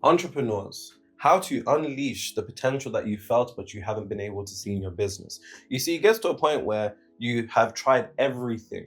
Entrepreneurs, how to unleash the potential that you felt but you haven't been able to see in your business. You see, it gets to a point where you have tried everything.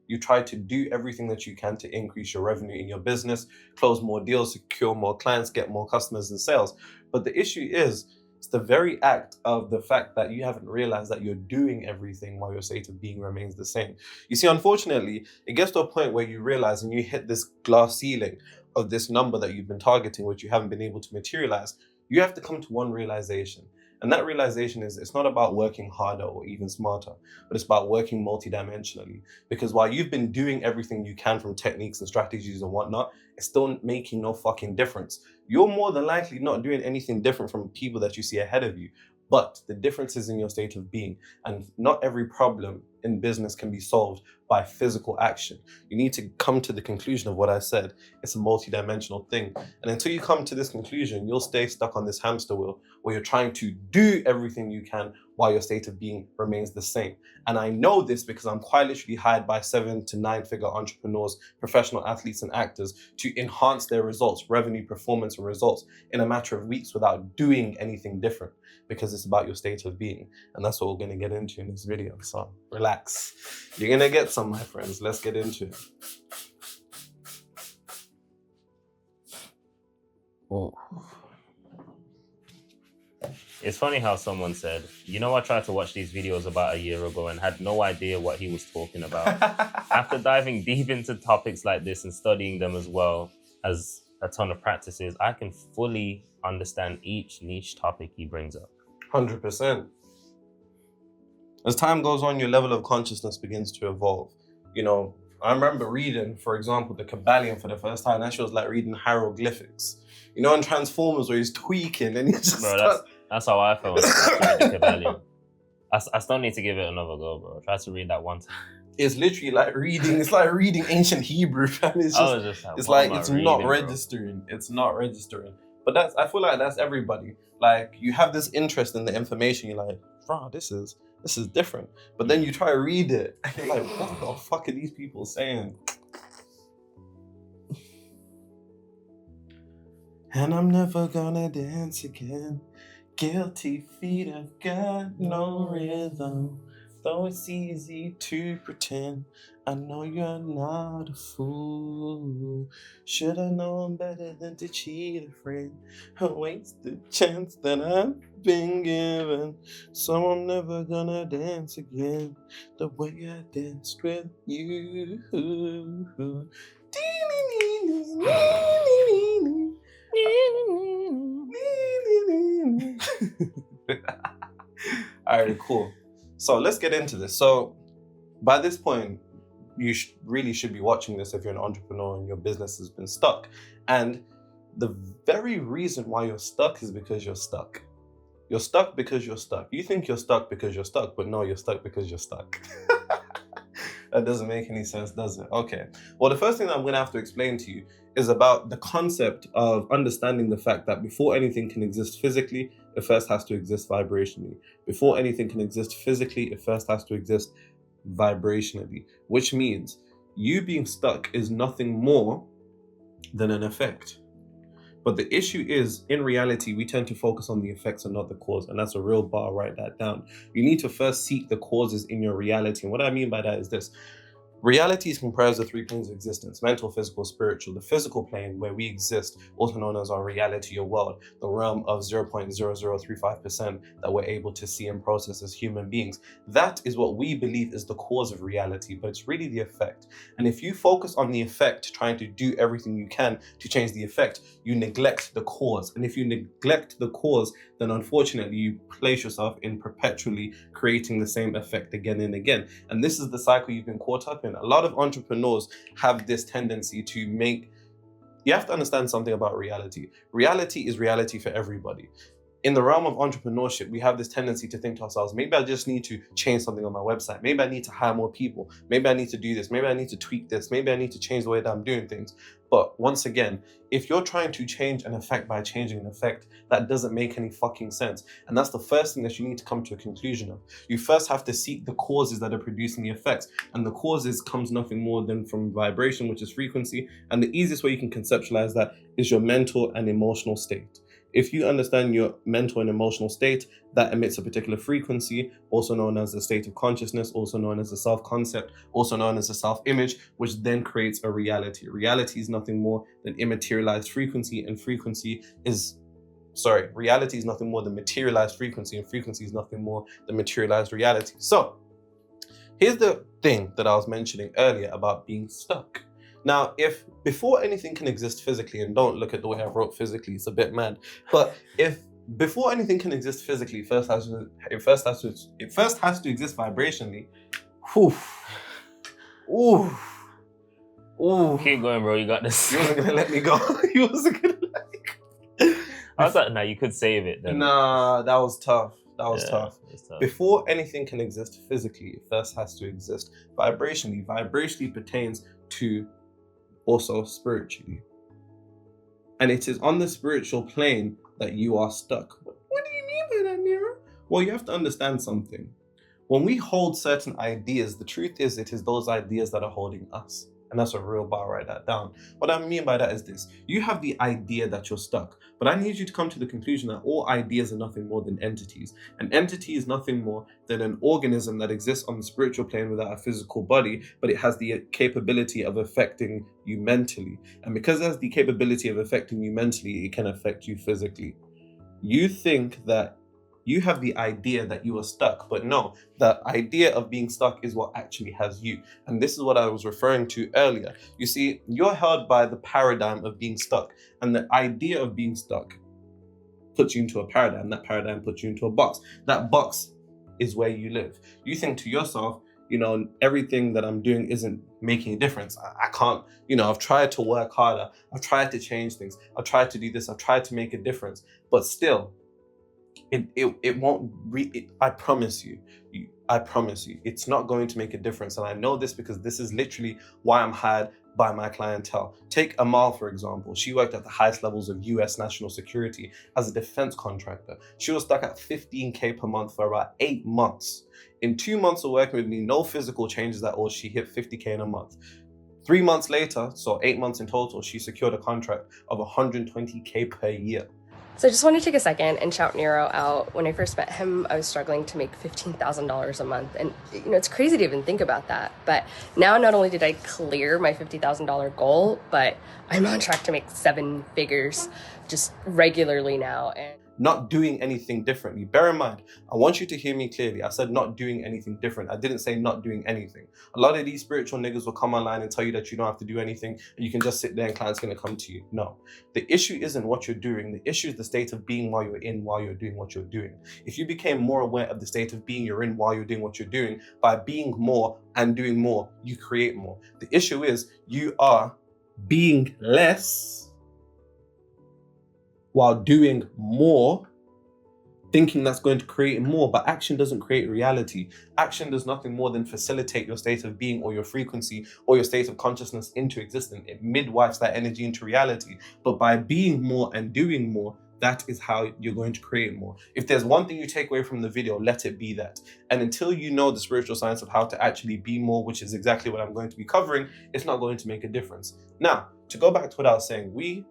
You try to do everything that you can to increase your revenue in your business, close more deals, secure more clients, get more customers and sales. But the issue is, it's the very act of the fact that you haven't realized that you're doing everything while your state of being remains the same. You see, unfortunately, it gets to a point where you realize and you hit this glass ceiling of this number that you've been targeting, which you haven't been able to materialize. You have to come to one realization. And that realization is it's not about working harder or even smarter, but it's about working multidimensionally. Because while you've been doing everything you can from techniques and strategies and whatnot, it's still making no fucking difference. You're more than likely not doing anything different from people that you see ahead of you. But the difference is in your state of being. And not every problem in business can be solved by physical action. You need to come to the conclusion of what I said. It's a multidimensional thing. And until you come to this conclusion, you'll stay stuck on this hamster wheel where you're trying to do everything you can while your state of being remains the same. And I know this because I'm quite literally hired by 7 to 9 figure entrepreneurs, professional athletes and actors to enhance their results, revenue, performance and results in a matter of weeks without doing anything different, because it's about your state of being. And that's what we're going to get into in this video. So relax. You're going to get some, my friends. Let's get into it. Oh. It's funny how someone said, I tried to watch these videos about a year ago and had no idea what he was talking about. After diving deep into topics like this and studying them as well as a ton of practices, I can fully understand each niche topic he brings up. 100%. As time goes on, your level of consciousness begins to evolve. I remember reading, for example, the Kabbalion for the first time. That shit was like reading hieroglyphics. In Transformers where he's tweaking and he just that's how I felt when I read the Kabbalion. I still need to give it another go, bro. Try to read that one time. It's literally like reading ancient Hebrew, fam. It's not registering. Bro. It's not registering. But I feel like that's everybody. Like, you have this interest in the information. You're like, bro, this is different. But then you try to read it and you're like, what the fuck are these people saying? And I'm never gonna dance again. Guilty feet have got no rhythm. Though it's easy to pretend, I know you're not a fool. Should I know I'm better than to cheat a friend? I waste the chance that I've been given. So I'm never gonna dance again the way I danced with you. All right, cool. So let's get into this. So by this point, you really should be watching this if you're an entrepreneur and your business has been stuck. And the very reason why you're stuck is because you're stuck. You're stuck because you're stuck. You think you're stuck because you're stuck, but no, you're stuck because you're stuck. That doesn't make any sense, does it? Okay. Well, the first thing that I'm going to have to explain to you is about the concept of understanding the fact that before anything can exist physically, it first has to exist vibrationally. Before anything can exist physically, it first has to exist vibrationally, which means you being stuck is nothing more than an effect. But the issue is, in reality, we tend to focus on the effects and not the cause. And that's a real bar, write that down. You need to first seek the causes in your reality. And what I mean by that is this. Reality is comprised of 3 planes of existence: mental, physical, spiritual. The physical plane, where we exist, also known as our reality or world, the realm of 0.0035% that we're able to see and process as human beings. That is what we believe is the cause of reality, but it's really the effect. And if you focus on the effect, trying to do everything you can to change the effect, you neglect the cause. And if you neglect the cause, then unfortunately you place yourself in perpetually creating the same effect again and again. And this is the cycle you've been caught up in. A lot of entrepreneurs have this tendency to make... You have to understand something about reality. Reality is reality for everybody. in the realm of entrepreneurship, we have this tendency to think to ourselves, maybe I just need to change something on my website. Maybe I need to hire more people. Maybe I need to do this. Maybe I need to tweak this. Maybe I need to change the way that I'm doing things. But once again, if you're trying to change an effect by changing an effect, that doesn't make any fucking sense. And that's the first thing that you need to come to a conclusion of. You first have to seek the causes that are producing the effects. And the causes comes nothing more than from vibration, which is frequency. And the easiest way you can conceptualize that is your mental and emotional state. If you understand your mental and emotional state, that emits a particular frequency, also known as the state of consciousness, also known as the self-concept, also known as the self-image, which then creates a reality. Reality is nothing more than immaterialized frequency, and reality is nothing more than materialized frequency, and frequency is nothing more than materialized reality. So, here's the thing that I was mentioning earlier about being stuck. Now, if before anything can exist physically, and don't look at the way I wrote physically, it's a bit mad, but if before anything can exist physically, it first has to exist vibrationally. Whew. Ooh. Ooh. Keep going, bro. You got this. You wasn't gonna let me go. You wasn't gonna let me go. I was like, nah, you could save it then. Nah, that was tough. That was tough. Tough. Before anything can exist physically, it first has to exist vibrationally. Vibrationally pertains to also spiritually. And it is on the spiritual plane that you are stuck. What do you mean by that, Nero? Well, you have to understand something. When we hold certain ideas, the truth is it is those ideas that are holding us. And that's a real bar, write that down. What I mean by that is this. You have the idea that you're stuck, but I need you to come to the conclusion that all ideas are nothing more than entities. An entity is nothing more than an organism that exists on the spiritual plane without a physical body, but it has the capability of affecting you mentally. And because it has the capability of affecting you mentally, it can affect you physically. You think that you have the idea that you are stuck, but no, the idea of being stuck is what actually has you. And this is what I was referring to earlier. You see, you're held by the paradigm of being stuck, and the idea of being stuck puts you into a paradigm. That paradigm puts you into a box. That box is where you live. You think to yourself, everything that I'm doing isn't making a difference. I can't, I've tried to work harder. I've tried to change things. I've tried to do this. I've tried to make a difference, but still, it won't. I promise you, it's not going to make a difference. And I know this because this is literally why I'm hired by my clientele. Take Amal, for example. She worked at the highest levels of US national security as a defense contractor. She was stuck at $15K per month for about 8 months. In 2 months of working with me, no physical changes at all, she hit 50K in a month. 3 months later, so 8 months in total, she secured a contract of 120K per year. So I just want to take a second and shout Nero out. When I first met him, I was struggling to make $15,000 a month. And, it's crazy to even think about that. But now not only did I clear my $50,000 goal, but I'm on track to make 7 figures just regularly now. And not doing anything differently. Bear in mind, I want you to hear me clearly. I said not doing anything different. I didn't say not doing anything. A lot of these spiritual niggas will come online and tell you that you don't have to do anything and you can just sit there and clients going to come to you. No. The issue isn't what you're doing. The issue is the state of being while you're doing what you're doing. If you became more aware of the state of being you're in while you're doing what you're doing, by being more and doing more, you create more. The issue is you are being less while doing more, thinking that's going to create more, but action doesn't create reality. Action does nothing more than facilitate your state of being or your frequency or your state of consciousness into existence. It midwives that energy into reality. But by being more and doing more, that is how you're going to create more. If there's one thing you take away from the video, let it be that. And until you know the spiritual science of how to actually be more, which is exactly what I'm going to be covering, it's not going to make a difference. Now, to go back to what I was saying, you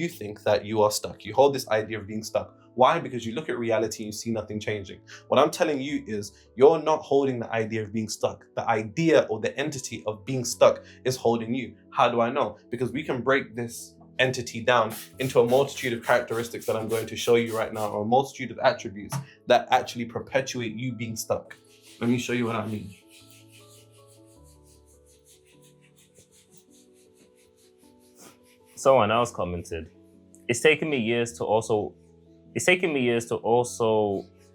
think that you are stuck. You hold this idea of being stuck. Why? Because you look at reality and you see nothing changing. What I'm telling you is you're not holding the idea of being stuck. The idea or the entity of being stuck is holding you. How do I know? Because we can break this entity down into a multitude of characteristics that I'm going to show you right now, or a multitude of attributes that actually perpetuate you being stuck. Let me show you what I mean. Someone else commented, it's taken me years to also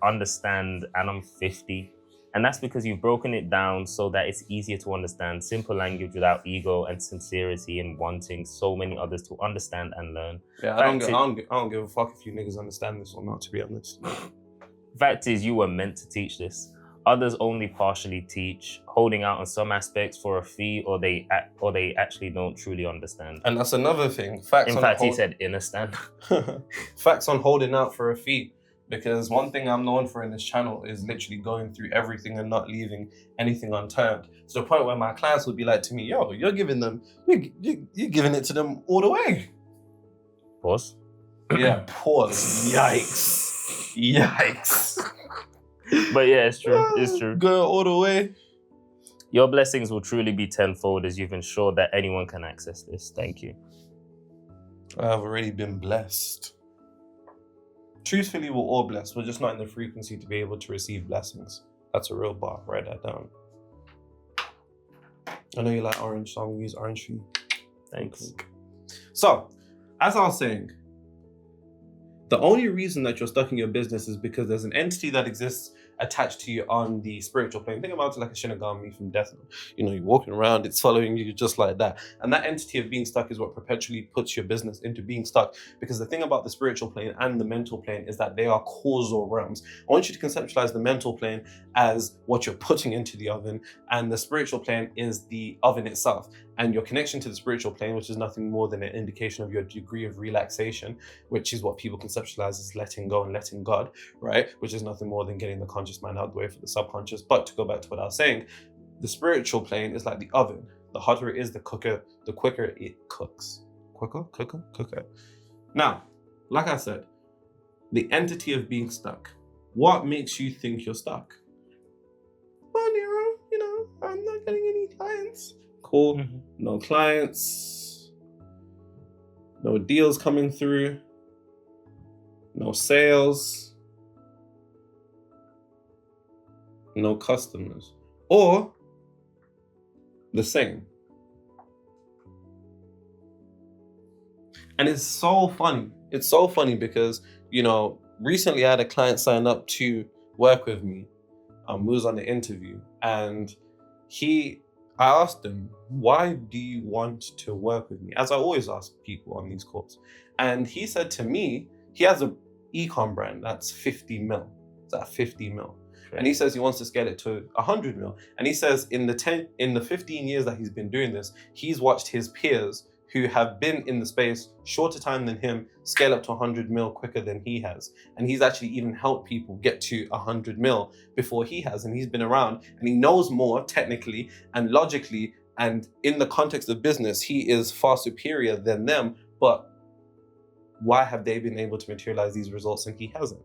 understand, and I'm 50, And that's because you've broken it down so that it's easier to understand, simple language without ego and sincerity and wanting so many others to understand and learn. Yeah, I don't give a fuck if you niggas understand this or not, to be honest. Fact is, you were meant to teach this. Others only partially teach, holding out on some aspects for a fee, or they actually don't truly understand. And that's another thing. In fact, he said understand. Facts on holding out for a fee. Because one thing I'm known for in this channel is literally going through everything and not leaving anything unturned. To the point where my clients would be like to me, yo, you're giving it to them all the way. Pause. Yeah, pause. Yikes. Yikes. But yeah, it's true. It's true. Go all the way. Your blessings will truly be tenfold as you've ensured that anyone can access this. Thank you. I have already been blessed. Truthfully, we're all blessed. We're just not in the frequency to be able to receive blessings. That's a real bar. Write that down. I know you like orange, so I'm gonna use orange for you. Thanks. So, as I was saying, the only reason that you're stuck in your business is because there's an entity that exists attached to you on the spiritual plane. Think about it like a Shinigami from Death Note. You know, you're walking around, it's following you just like that. And that entity of being stuck is what perpetually puts your business into being stuck. Because the thing about the spiritual plane and the mental plane is that they are causal realms. I want you to conceptualize the mental plane as what you're putting into the oven, and the spiritual plane is the oven itself. And your connection to the spiritual plane, which is nothing more than an indication of your degree of relaxation, which is what people conceptualize as letting go and letting God, right? Which is nothing more than getting the conscious mind out of the way for the subconscious. But to go back to what I was saying, the spiritual plane is like the oven. The hotter it is, the quicker it cooks. Quicker. Now, like I said, the entity of being stuck. What makes you think you're stuck? Well, Nero, you know, I'm not getting any clients. Cool. Mm-hmm. No clients, no deals coming through, no sales, no customers, or the same. And it's so funny. It's so funny because, you know, recently I had a client sign up to work with me. We was on the interview, and I asked him, why do you want to work with me? As I always ask people on these calls. And he said to me, he has an ecom brand that's 50 mil. It's at 50 mil. Okay. And he says he wants to scale it to 100 mil. And he says in the 15 years that he's been doing this, he's watched his peers who have been in the space shorter time than him scale up to 100 mil quicker than he has. And he's actually even helped people get to 100 mil before he has. And he's been around and he knows more technically and logically, and in the context of business, he is far superior than them. But why have they been able to materialize these results and he hasn't?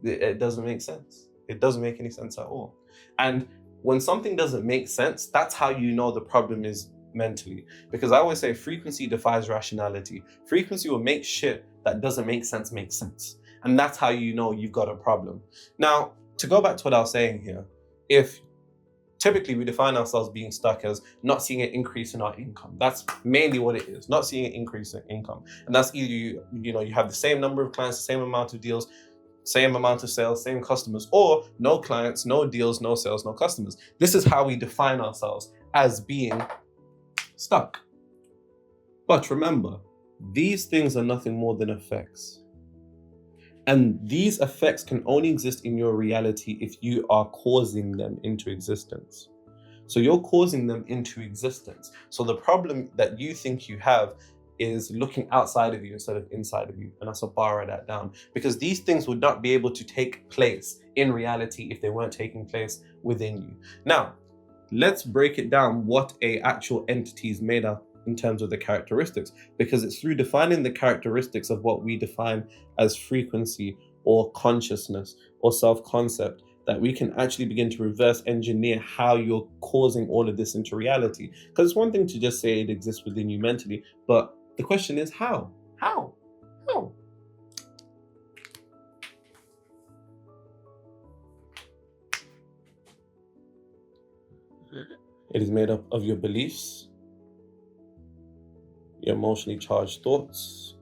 It doesn't make sense. It doesn't make any sense at all. And when something doesn't make sense, that's how you know the problem is mentally. Because I always say frequency defies rationality. Frequency will make shit that doesn't make sense make sense. And that's how you know you've got a problem. Now, to go back to what I was saying here, if typically we define ourselves being stuck as not seeing an increase in our income. That's mainly what it is, not seeing an increase in income. And that's either you have the same number of clients, the same amount of deals, same amount of sales, same customers, or no clients, no deals, no sales, no customers. This is how we define ourselves as being stuck. But remember, these things are nothing more than effects. And these effects can only exist in your reality if you are causing them into existence. So you're causing them into existence. So the problem that you think you have is looking outside of you instead of inside of you. And that's a bar, write that down. Because these things would not be able to take place in reality if they weren't taking place within you. Now, let's break it down what a actual entity is made of in terms of the characteristics, because it's through defining the characteristics of what we define as frequency or consciousness or self-concept that we can actually begin to reverse engineer how you're causing all of this into reality. Because it's one thing to just say it exists within you mentally, but the question is how? How? It is made up of your beliefs, your emotionally charged thoughts,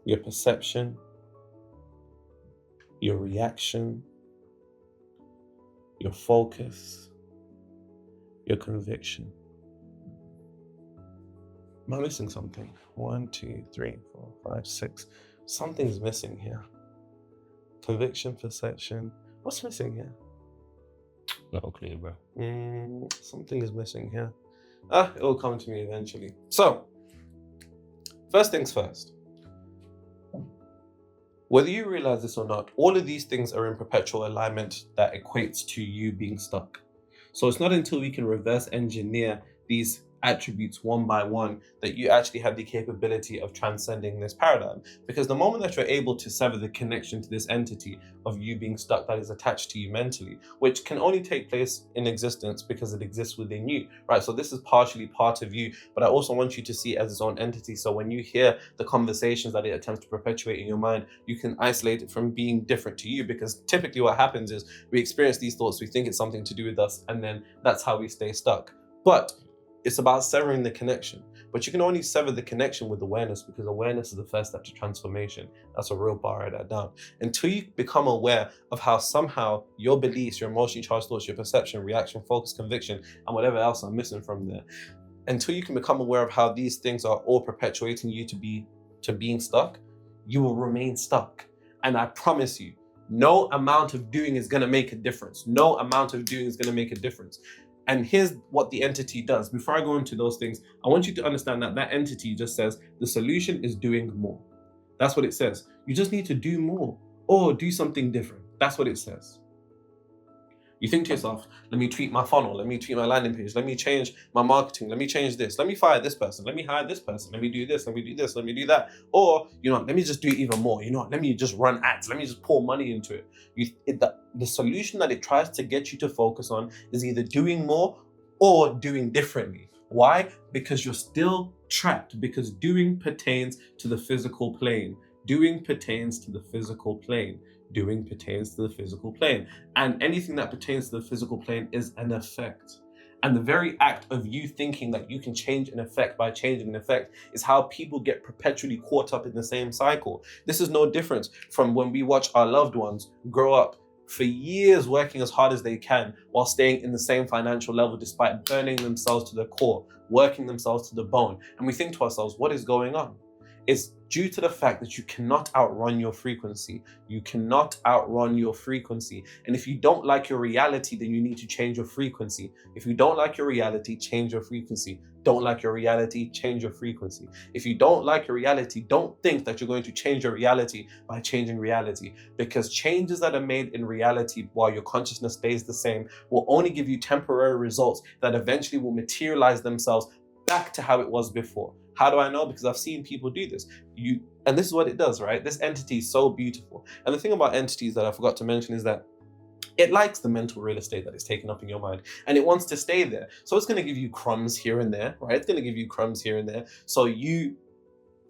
your perception, your reaction, your focus, your conviction. Am I missing something? 1, 2, 3, 4, 5, 6. Something's missing here. Conviction, perception. What's missing here? No clue, bro. Something is missing here. It'll come to me eventually. So, first things first. Whether you realize this or not, all of these things are in perpetual alignment that equates to you being stuck. So it's not until we can reverse engineer these attributes one by one that you actually have the capability of transcending this paradigm. Because the moment that you're able to sever the connection to this entity of you being stuck that is attached to you mentally, which can only take place in existence because it exists within you, right? So this is partially part of you, but I also want you to see it as its own entity. So when you hear the conversations that it attempts to perpetuate in your mind, you can isolate it from being different to you, because typically what happens is we experience these thoughts, we think it's something to do with us, and then that's how we stay stuck. But it's about severing the connection. But you can only sever the connection with awareness, because awareness is the first step to transformation. That's a real bar, write that down. Until you become aware of how somehow your beliefs, your emotionally charged thoughts, your perception, reaction, focus, conviction, and whatever else I'm missing from there, until you can become aware of how these things are all perpetuating you to being stuck, you will remain stuck. And I promise you, no amount of doing is gonna make a difference. No amount of doing is gonna make a difference. And here's what the entity does. Before I go into those things, I want you to understand that that entity just says the solution is doing more. That's what it says. You just need to do more or do something different. That's what it says. You think to yourself, let me tweak my funnel, let me tweak my landing page, let me change my marketing, let me change this, let me fire this person, let me hire this person, let me do this, let me do this, let me do that. Or, let me just do even more. Let me just run ads, let me just pour money into it. The solution that it tries to get you to focus on is either doing more or doing differently. Why? Because you're still trapped, because doing pertains to the physical plane. Doing pertains to the physical plane. Doing pertains to the physical plane. And anything that pertains to the physical plane is an effect. And the very act of you thinking that you can change an effect by changing an effect is how people get perpetually caught up in the same cycle. This is no different from when we watch our loved ones grow up for years working as hard as they can while staying in the same financial level despite burning themselves to the core, working themselves to the bone. And we think to ourselves, what is going on? It's due to the fact that you cannot outrun your frequency. You cannot outrun your frequency. And if you don't like your reality, then you need to change your frequency. If you don't like your reality, change your frequency. Don't like your reality, change your frequency. If you don't like your reality, don't think that you're going to change your reality by changing reality, because changes that are made in reality while your consciousness stays the same will only give you temporary results that eventually will materialize themselves back to how it was before. How do I know? Because I've seen people do this. And this is what it does, right? This entity is so beautiful. And the thing about entities that I forgot to mention is that it likes the mental real estate that is taken up in your mind, and it wants to stay there. So it's going to give you crumbs here and there, right? It's going to give you crumbs here and there. So you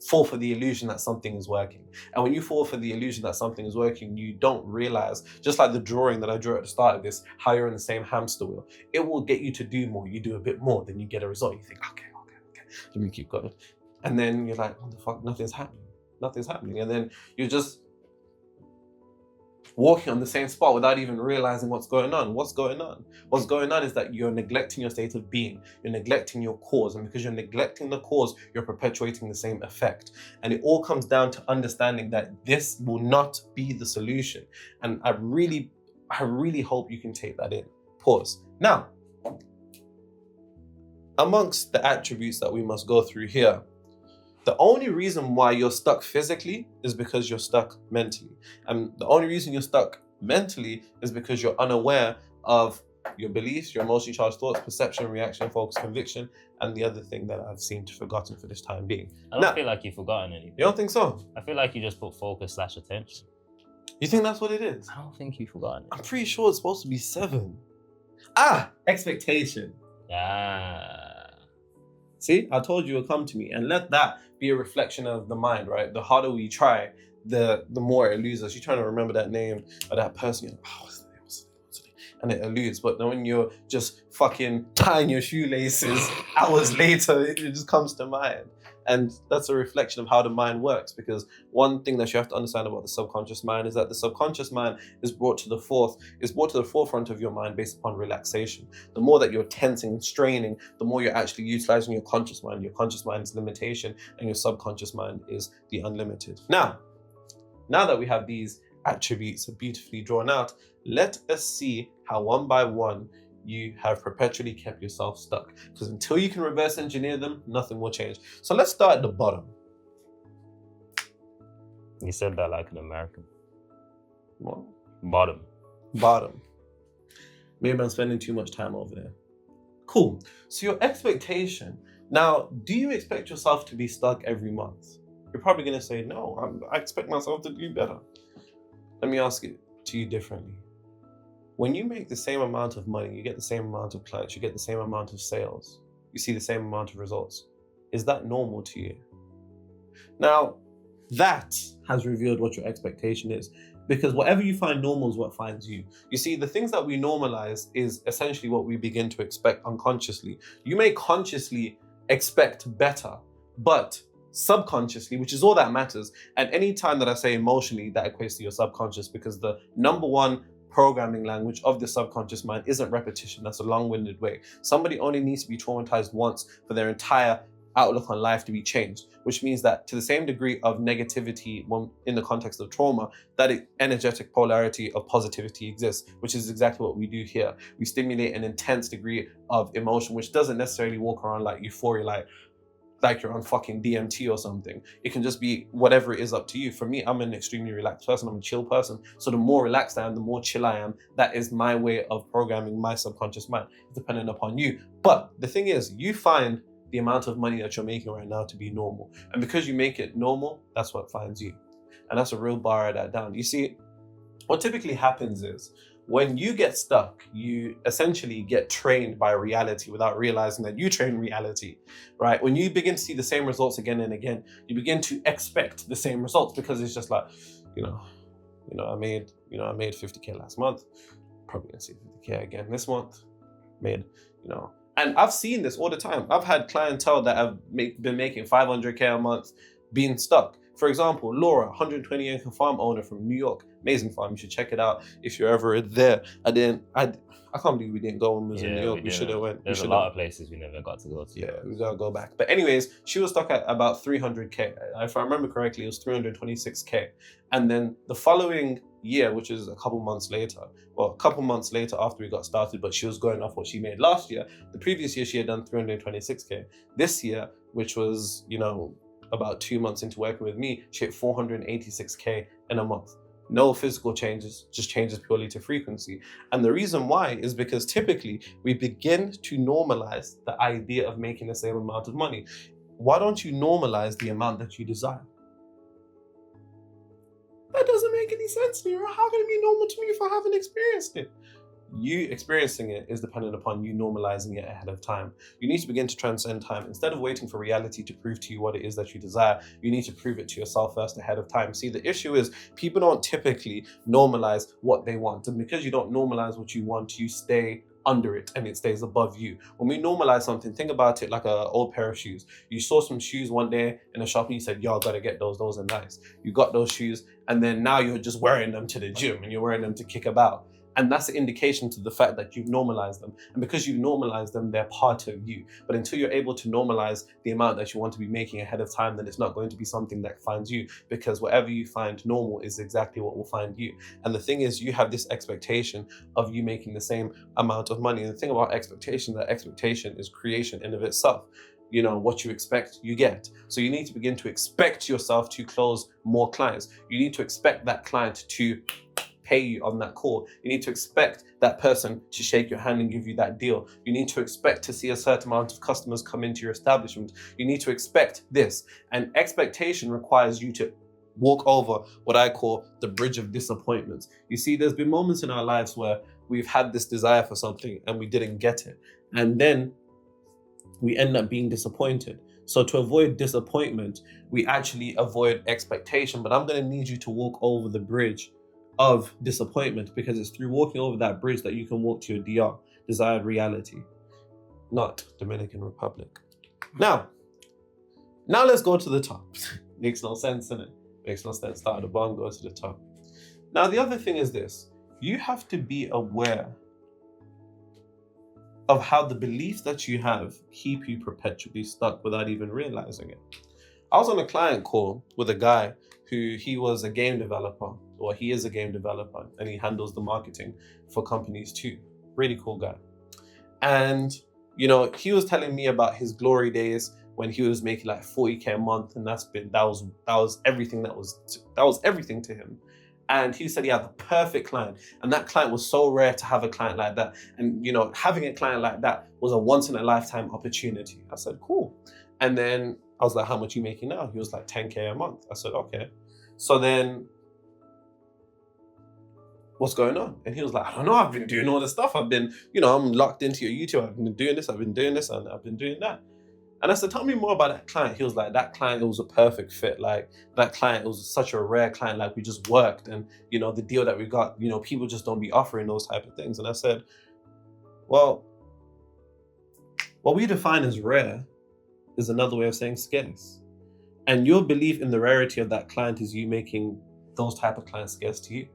fall for the illusion that something is working. And when you fall for the illusion that something is working, you don't realize, just like the drawing that I drew at the start of this, how you're in the same hamster wheel. It will get you to do more. You do a bit more, then you get a result. You think, okay, let me keep going. And then you're like, what the fuck? Nothing's happening. And then you're just walking on the same spot without even realizing what's going on. What's going on? What's going on is that you're neglecting your state of being. You're neglecting your cause. And because you're neglecting the cause, you're perpetuating the same effect. And it all comes down to understanding that this will not be the solution. And I really hope you can take that in. Pause. Now, amongst the attributes that we must go through here, the only reason why you're stuck physically is because you're stuck mentally. And the only reason you're stuck mentally is because you're unaware of your beliefs, your emotionally charged thoughts, perception, reaction, focus, conviction, and the other thing that I've seemed to have forgotten for this time being. I don't feel like you've forgotten anything. You don't think so? I feel like you just put focus/attention. You think that's what it is? I don't think you've forgotten it. I'm pretty sure it's supposed to be 7. Expectation. Yeah. See, I told you it would come to me, and let that be a reflection of the mind, right? The harder we try, the more it eludes us. You're trying to remember that name of that person, you're like, what's the name? And it eludes. But then when you're just fucking tying your shoelaces, hours later, it just comes to mind. And that's a reflection of how the mind works, because one thing that you have to understand about the subconscious mind is that the subconscious mind is brought to the forefront of your mind based upon relaxation. The more that you're tensing and straining, the more you're actually utilizing your conscious mind. Your conscious mind is limitation, and your subconscious mind is the unlimited. Now that we have these attributes beautifully drawn out, let us see how one by one you have perpetually kept yourself stuck. Because until you can reverse engineer them, nothing will change. So let's start at the bottom. You said that like an American. What? Bottom. Maybe I'm spending too much time over there. Cool. So your expectation. Now, do you expect yourself to be stuck every month? You're probably going to say, no, I expect myself to do better. Let me ask it to you differently. When you make the same amount of money, you get the same amount of clients, you get the same amount of sales, you see the same amount of results. Is that normal to you? Now, that has revealed what your expectation is, because whatever you find normal is what finds you. You see, the things that we normalize is essentially what we begin to expect unconsciously. You may consciously expect better, but subconsciously, which is all that matters, and any time that I say emotionally, that equates to your subconscious, because the number one programming language of the subconscious mind isn't repetition. That's a long-winded way. Somebody only needs to be traumatized once for their entire outlook on life to be changed, which means that to the same degree of negativity when in the context of trauma, that energetic polarity of positivity exists, which is exactly what we do here. We stimulate an intense degree of emotion, which doesn't necessarily walk around like euphoria, like you're on fucking DMT or something. It can just be whatever it is up to you. For me, I'm an extremely relaxed person. I'm a chill person. So the more relaxed I am, the more chill I am. That is my way of programming my subconscious mind, dependent upon you. But the thing is, you find the amount of money that you're making right now to be normal. And because you make it normal, that's what finds you. And that's a real bar of that down. You see, what typically happens is, when you get stuck, you essentially get trained by reality without realizing that you train reality, right? When you begin to see the same results again and again, you begin to expect the same results, because it's just like, I made 50K last month, probably gonna see 50K again this month, and I've seen this all the time. I've had clientele that have been making 500K a month being stuck. For example, Laura, 120-acre farm owner from New York. Amazing farm. You should check it out if you're ever there. I can't believe we didn't go when we was in New York. We should have went. There's a lot of places we never got to go to. Yeah, we gotta go back. But anyways, she was stuck at about 300K. If I remember correctly, it was 326K. And then the following year, which is a couple months later after we got started, but she was going off what she made last year. The previous year, she had done 326K. This year, which was, about 2 months into working with me, she hit 486K in a month. No physical changes, just changes purely to frequency. And the reason why is because typically we begin to normalize the idea of making the same amount of money. Why don't you normalize the amount that you desire? That doesn't make any sense to me. How can it be normal to me if I haven't experienced it? You experiencing it is dependent upon you normalizing it ahead of time. You need to begin to transcend time. Instead of waiting for reality to prove to you what it is that you desire, you need to prove it to yourself first ahead of time. See, the issue is people don't typically normalize what they want. And because you don't normalize what you want, you stay under it and it stays above you. When we normalize something, think about it like an old pair of shoes. You saw some shoes one day in a shop and you said, yo, I gotta get those are nice. You got those shoes and then now you're just wearing them to the gym and you're wearing them to kick about. And that's an indication to the fact that you've normalized them. And because you've normalized them, they're part of you. But until you're able to normalize the amount that you want to be making ahead of time, then it's not going to be something that finds you, because whatever you find normal is exactly what will find you. And the thing is, you have this expectation of you making the same amount of money. And the thing about expectation, that expectation is creation in of itself. What you expect, you get. So you need to begin to expect yourself to close more clients. You need to expect that client to pay you on that call. You need to expect that person to shake your hand and give you that deal. You need to expect to see a certain amount of customers come into your establishment. You need to expect this. And expectation requires you to walk over what I call the bridge of disappointments. You see, there's been moments in our lives where we've had this desire for something and we didn't get it. And then we end up being disappointed. So to avoid disappointment, we actually avoid expectation. But I'm going to need you to walk over the bridge of disappointment, because it's through walking over that bridge that you can walk to your DR, desired reality, not Dominican Republic. Now, Now let's go to the top. Makes no sense, innit? Makes no sense. Start at the bottom, go to the top. Now, the other thing is this. You have to be aware of how the beliefs that you have keep you perpetually stuck without even realizing it. I was on a client call with a guy who he was a game developer, or he is a game developer, and he handles the marketing for companies too. Really cool guy. And, you know, he was telling me about his glory days when he was making like 40K a month, and that was everything that was everything to him. And he said he had the perfect client, and that client was so rare to have a client like that. And, you know, having a client like that was a once in a lifetime opportunity. I said, cool. And then I was like, how much are you making now? He was like 10K a month. I said, okay. So then what's going on? And he was like, I don't know, I've been doing all this stuff. I've been, you know, I'm locked into your YouTube. I've been doing this, and I've been doing that. And I said, tell me more about that client. He was like, that client, it was a perfect fit. Like, that client, it was such a rare client. Like, we just worked, and, you know, the deal that we got, you know, people just don't be offering those type of things. And I said, well, what we define as rare is another way of saying scarce. And your belief in the rarity of that client is you making those type of clients scarce to you.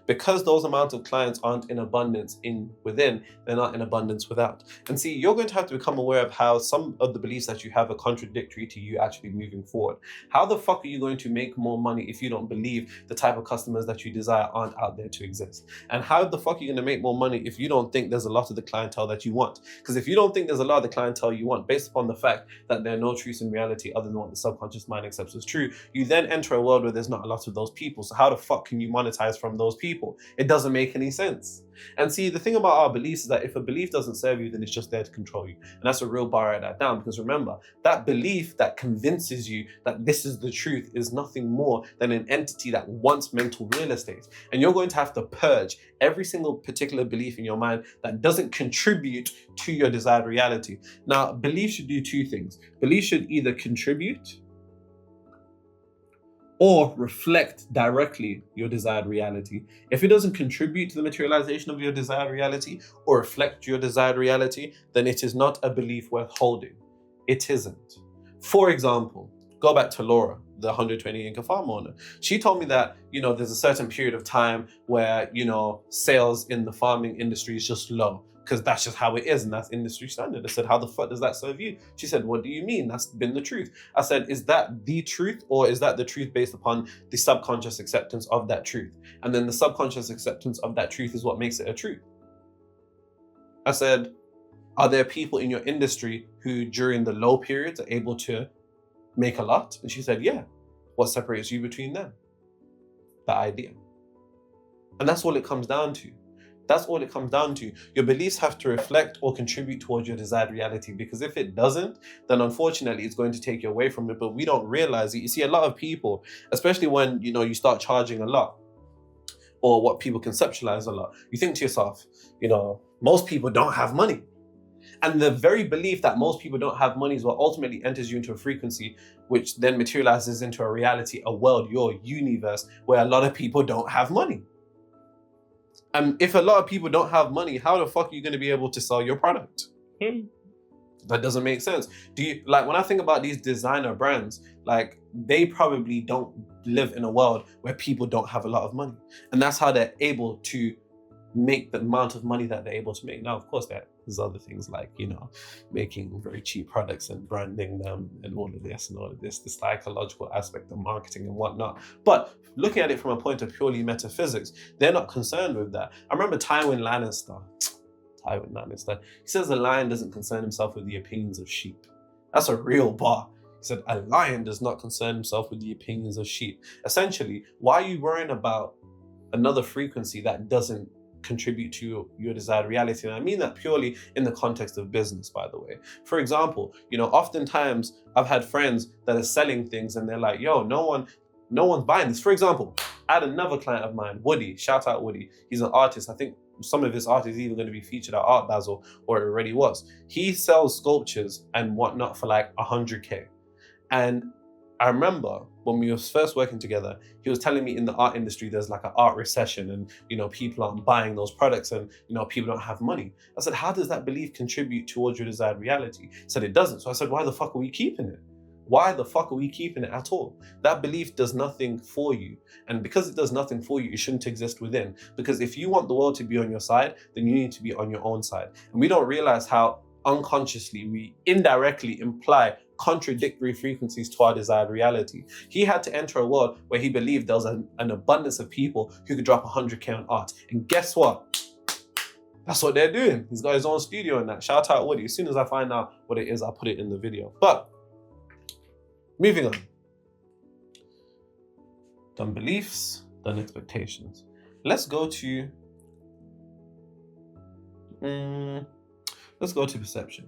Because those amounts of clients aren't in abundance within, they're not in abundance without. And see, you're going to have to become aware of how some of the beliefs that you have are contradictory to you actually moving forward. How the fuck are you going to make more money if you don't believe the type of customers that you desire aren't out there to exist? And how the fuck are you going to make more money if you don't think there's a lot of the clientele that you want? Because if you don't think there's a lot of the clientele you want, based upon the fact that there are no truths in reality other than what the subconscious mind accepts as true, you then enter a world where there's not a lot of those people. So how the fuck can you monetize from those people? It doesn't make any sense. And see, the thing about our beliefs is that if a belief doesn't serve you, then it's just there to control you. And that's a real bar, write that down, because remember, that belief that convinces you that this is the truth is nothing more than an entity that wants mental real estate. And you're going to have to purge every single particular belief in your mind that doesn't contribute to your desired reality. Now, belief should do two things. Belief should either contribute or reflect directly your desired reality. If it doesn't contribute to the materialization of your desired reality or reflect your desired reality, then it is not a belief worth holding. It isn't. For example, go back to Laura, the 120-acre farm owner. She told me that, you know, there's a certain period of time where, you know, sales in the farming industry is just low, because that's just how it is, and that's industry standard. I said, how the fuck does that serve you? She said, what do you mean? That's been the truth. I said, is that the truth, or is that the truth based upon the subconscious acceptance of that truth? And then the subconscious acceptance of that truth is what makes it a truth. I said, are there people in your industry who during the low periods are able to make a lot? And she said, yeah. What separates you between them? The idea. And that's all it comes down to. That's all it comes down to. Your beliefs have to reflect or contribute towards your desired reality, because if it doesn't, then unfortunately it's going to take you away from it. But we don't realize it. You see, a lot of people, especially when, you know, you start charging a lot, or what people conceptualize a lot, you think to yourself, you know, most people don't have money. And the very belief that most people don't have money is what ultimately enters you into a frequency, which then materializes into a reality, a world, your universe, where a lot of people don't have money. And if a lot of people don't have money, how the fuck are you going to be able to sell your product? That doesn't make sense. Do you, like, when I think about these designer brands, like, they probably don't live in a world where people don't have a lot of money. And that's how they're able to make the amount of money that they're able to make. Now, of course, there's other things like, you know, making very cheap products and branding them and all of this, the psychological aspect of marketing and whatnot. But looking at it from a point of purely metaphysics, they're not concerned with that. I remember Tywin Lannister, he says a lion doesn't concern himself with the opinions of sheep. That's a real bar. He said a lion does not concern himself with the opinions of sheep. Essentially, why are you worrying about another frequency that doesn't contribute to your desired reality? And I mean that purely in the context of business, by the way. For example, you know, oftentimes I've had friends that are selling things and they're like, yo, no one's buying this. For example, I had another client of mine, Woody, shout out Woody. He's an artist. I think some of his art is even going to be featured at Art Basel, or it already was. He sells sculptures and whatnot for like 100K. And I remember when we were first working together, he was telling me in the art industry, there's like an art recession and, you know, people aren't buying those products and, you know, people don't have money. I said, how does that belief contribute towards your desired reality? He said, it doesn't. So I said, why the fuck are we keeping it? why the fuck are we keeping it at all? That belief does nothing for you. And because it does nothing for you, it shouldn't exist within. Because if you want the world to be on your side, then you need to be on your own side. And we don't realize how unconsciously we indirectly imply contradictory frequencies to our desired reality. He had to enter a world where he believed there was an abundance of people who could drop 100K on art. And guess what? That's what they're doing. He's got his own studio and that. Shout out Woody. As soon as I find out what it is, I'll put it in the video. But moving on. Done beliefs, done expectations. Let's go to perception.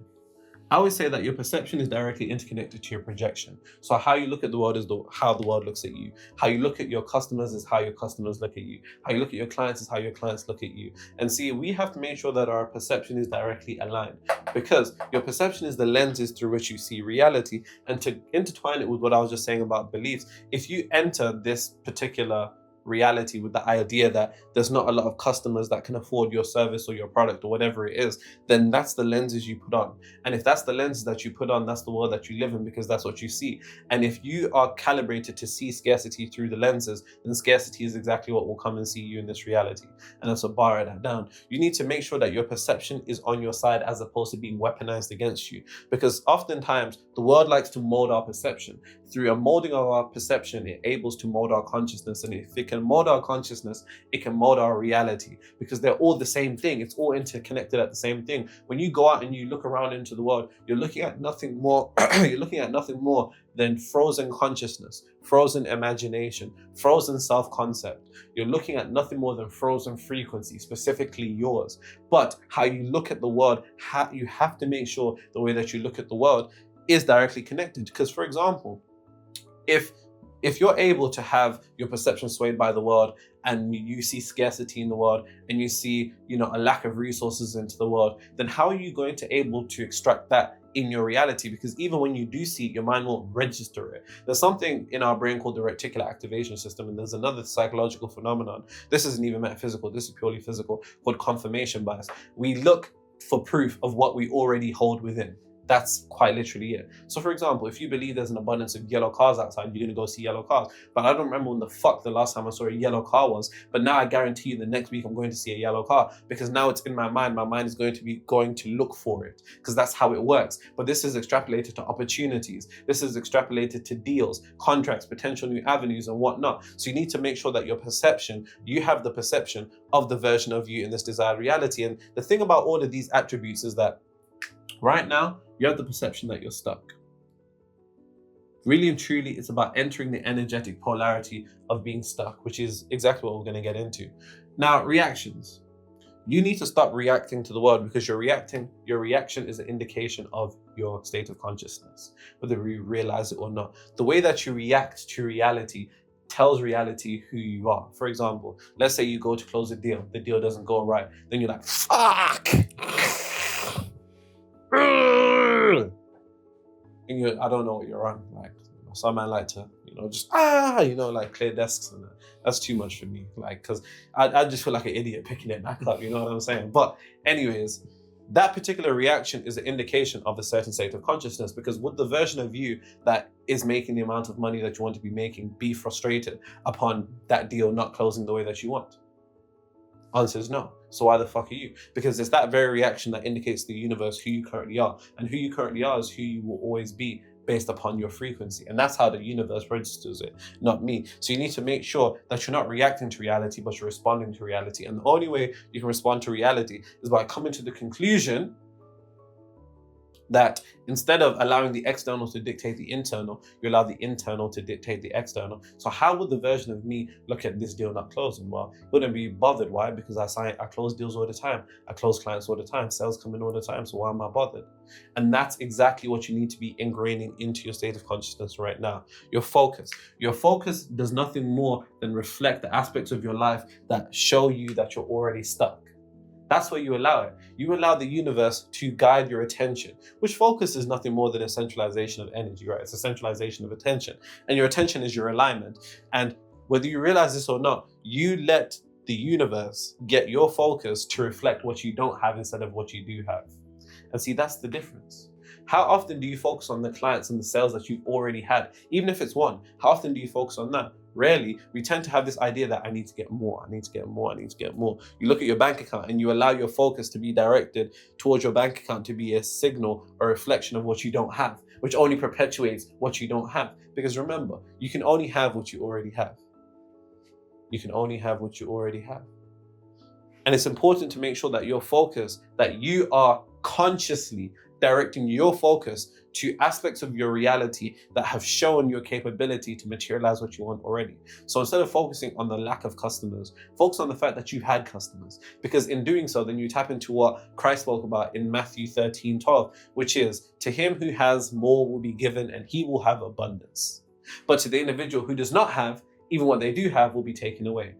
I always say that your perception is directly interconnected to your projection. So how you look at the world is how the world looks at you. How you look at your customers is how your customers look at you. How you look at your clients is how your clients look at you. And see, we have to make sure that our perception is directly aligned, because your perception is the lenses through which you see reality. And to intertwine it with what I was just saying about beliefs, if you enter this particular reality with the idea that there's not a lot of customers that can afford your service or your product or whatever it is, then that's the lenses you put on. And if that's the lenses that you put on, that's the world that you live in, because that's what you see. And if you are calibrated to see scarcity through the lenses, then scarcity is exactly what will come and see you in this reality. And that's a bar that down. You need to make sure that your perception is on your side as opposed to being weaponized against you, because oftentimes the world likes to mold our perception. Through a molding of our perception, it able to mold our consciousness, and if it can mold our consciousness, it can mold our reality, because they're all the same thing. It's all interconnected at the same thing. When you go out and you look around into the world, you're looking at nothing more you're looking at nothing more than frozen consciousness, frozen imagination, frozen self-concept. You're looking at nothing more than frozen frequency, specifically yours. But how you look at the world, you have to make sure the way that you look at the world is directly connected. Because, for example, if you're able to have your perception swayed by the world, and you see scarcity in the world, and you see, a lack of resources into the world, then how are you going to able to extract that in your reality? Because even when you do see it, your mind won't register it. There's something in our brain called the reticular activation system, and there's another psychological phenomenon. This isn't even metaphysical, this is purely physical, called confirmation bias. We look for proof of what we already hold within. That's quite literally it. So for example, if you believe there's an abundance of yellow cars outside, you're gonna go see yellow cars. But I don't remember when the fuck the last time I saw a yellow car was, but now I guarantee you the next week I'm going to see a yellow car, because now it's in my mind. My mind is going to look for it, because that's how it works. But this is extrapolated to opportunities. This is extrapolated to deals, contracts, potential new avenues and whatnot. So you need to make sure that you have the perception of the version of you in this desired reality. And the thing about all of these attributes is that right now, you have the perception that you're stuck. Really and truly, it's about entering the energetic polarity of being stuck, which is exactly what we're going to get into. Now, reactions. You need to stop reacting to the world, because your reaction is an indication of your state of consciousness, whether you realize it or not. The way that you react to reality tells reality who you are. For example, let's say you go to close a deal, the deal doesn't go right, then you're like, fuck! And I don't know what you're on. Like, some man like to, just like clear desks and that. That's too much for me. Like, because I just feel like an idiot picking it back up. You know what I'm saying? But anyways, that particular reaction is an indication of a certain state of consciousness, because would the version of you that is making the amount of money that you want to be making be frustrated upon that deal not closing the way that you want? Answer is no. So why the fuck are you? Because it's that very reaction that indicates to the universe who you currently are. And who you currently are is who you will always be, based upon your frequency. And that's how the universe registers it, not me. So you need to make sure that you're not reacting to reality, but you're responding to reality. And the only way you can respond to reality is by coming to the conclusion that instead of allowing the external to dictate the internal, you allow the internal to dictate the external. So how would the version of me look at this deal not closing? Well, wouldn't be bothered. Why? Because I close deals all the time. I close clients all the time. Sales come in all the time. So why am I bothered? And that's exactly what you need to be ingraining into your state of consciousness right now. Your focus. Your focus does nothing more than reflect the aspects of your life that show you that you're already stuck. That's what you allow it. You allow the universe to guide your attention, which focus is nothing more than a centralization of energy, right? It's a centralization of attention. And your attention is your alignment. And whether you realize this or not, you let the universe get your focus to reflect what you don't have instead of what you do have. And see, that's the difference. How often do you focus on the clients and the sales that you've already had? Even if it's one, how often do you focus on that? Rarely. We tend to have this idea that I need to get more, I need to get more, I need to get more. You look at your bank account and you allow your focus to be directed towards your bank account to be a signal or reflection of what you don't have, which only perpetuates what you don't have. Because remember, you can only have what you already have. You can only have what you already have. And it's important to make sure that your focus, that you are consciously directing your focus to aspects of your reality that have shown your capability to materialize what you want already. So instead of focusing on the lack of customers, focus on the fact that you've had customers. Because in doing so, then you tap into what Christ spoke about in Matthew 13:12, which is, to him who has more will be given and he will have abundance. But to the individual who does not have, even what they do have will be taken away.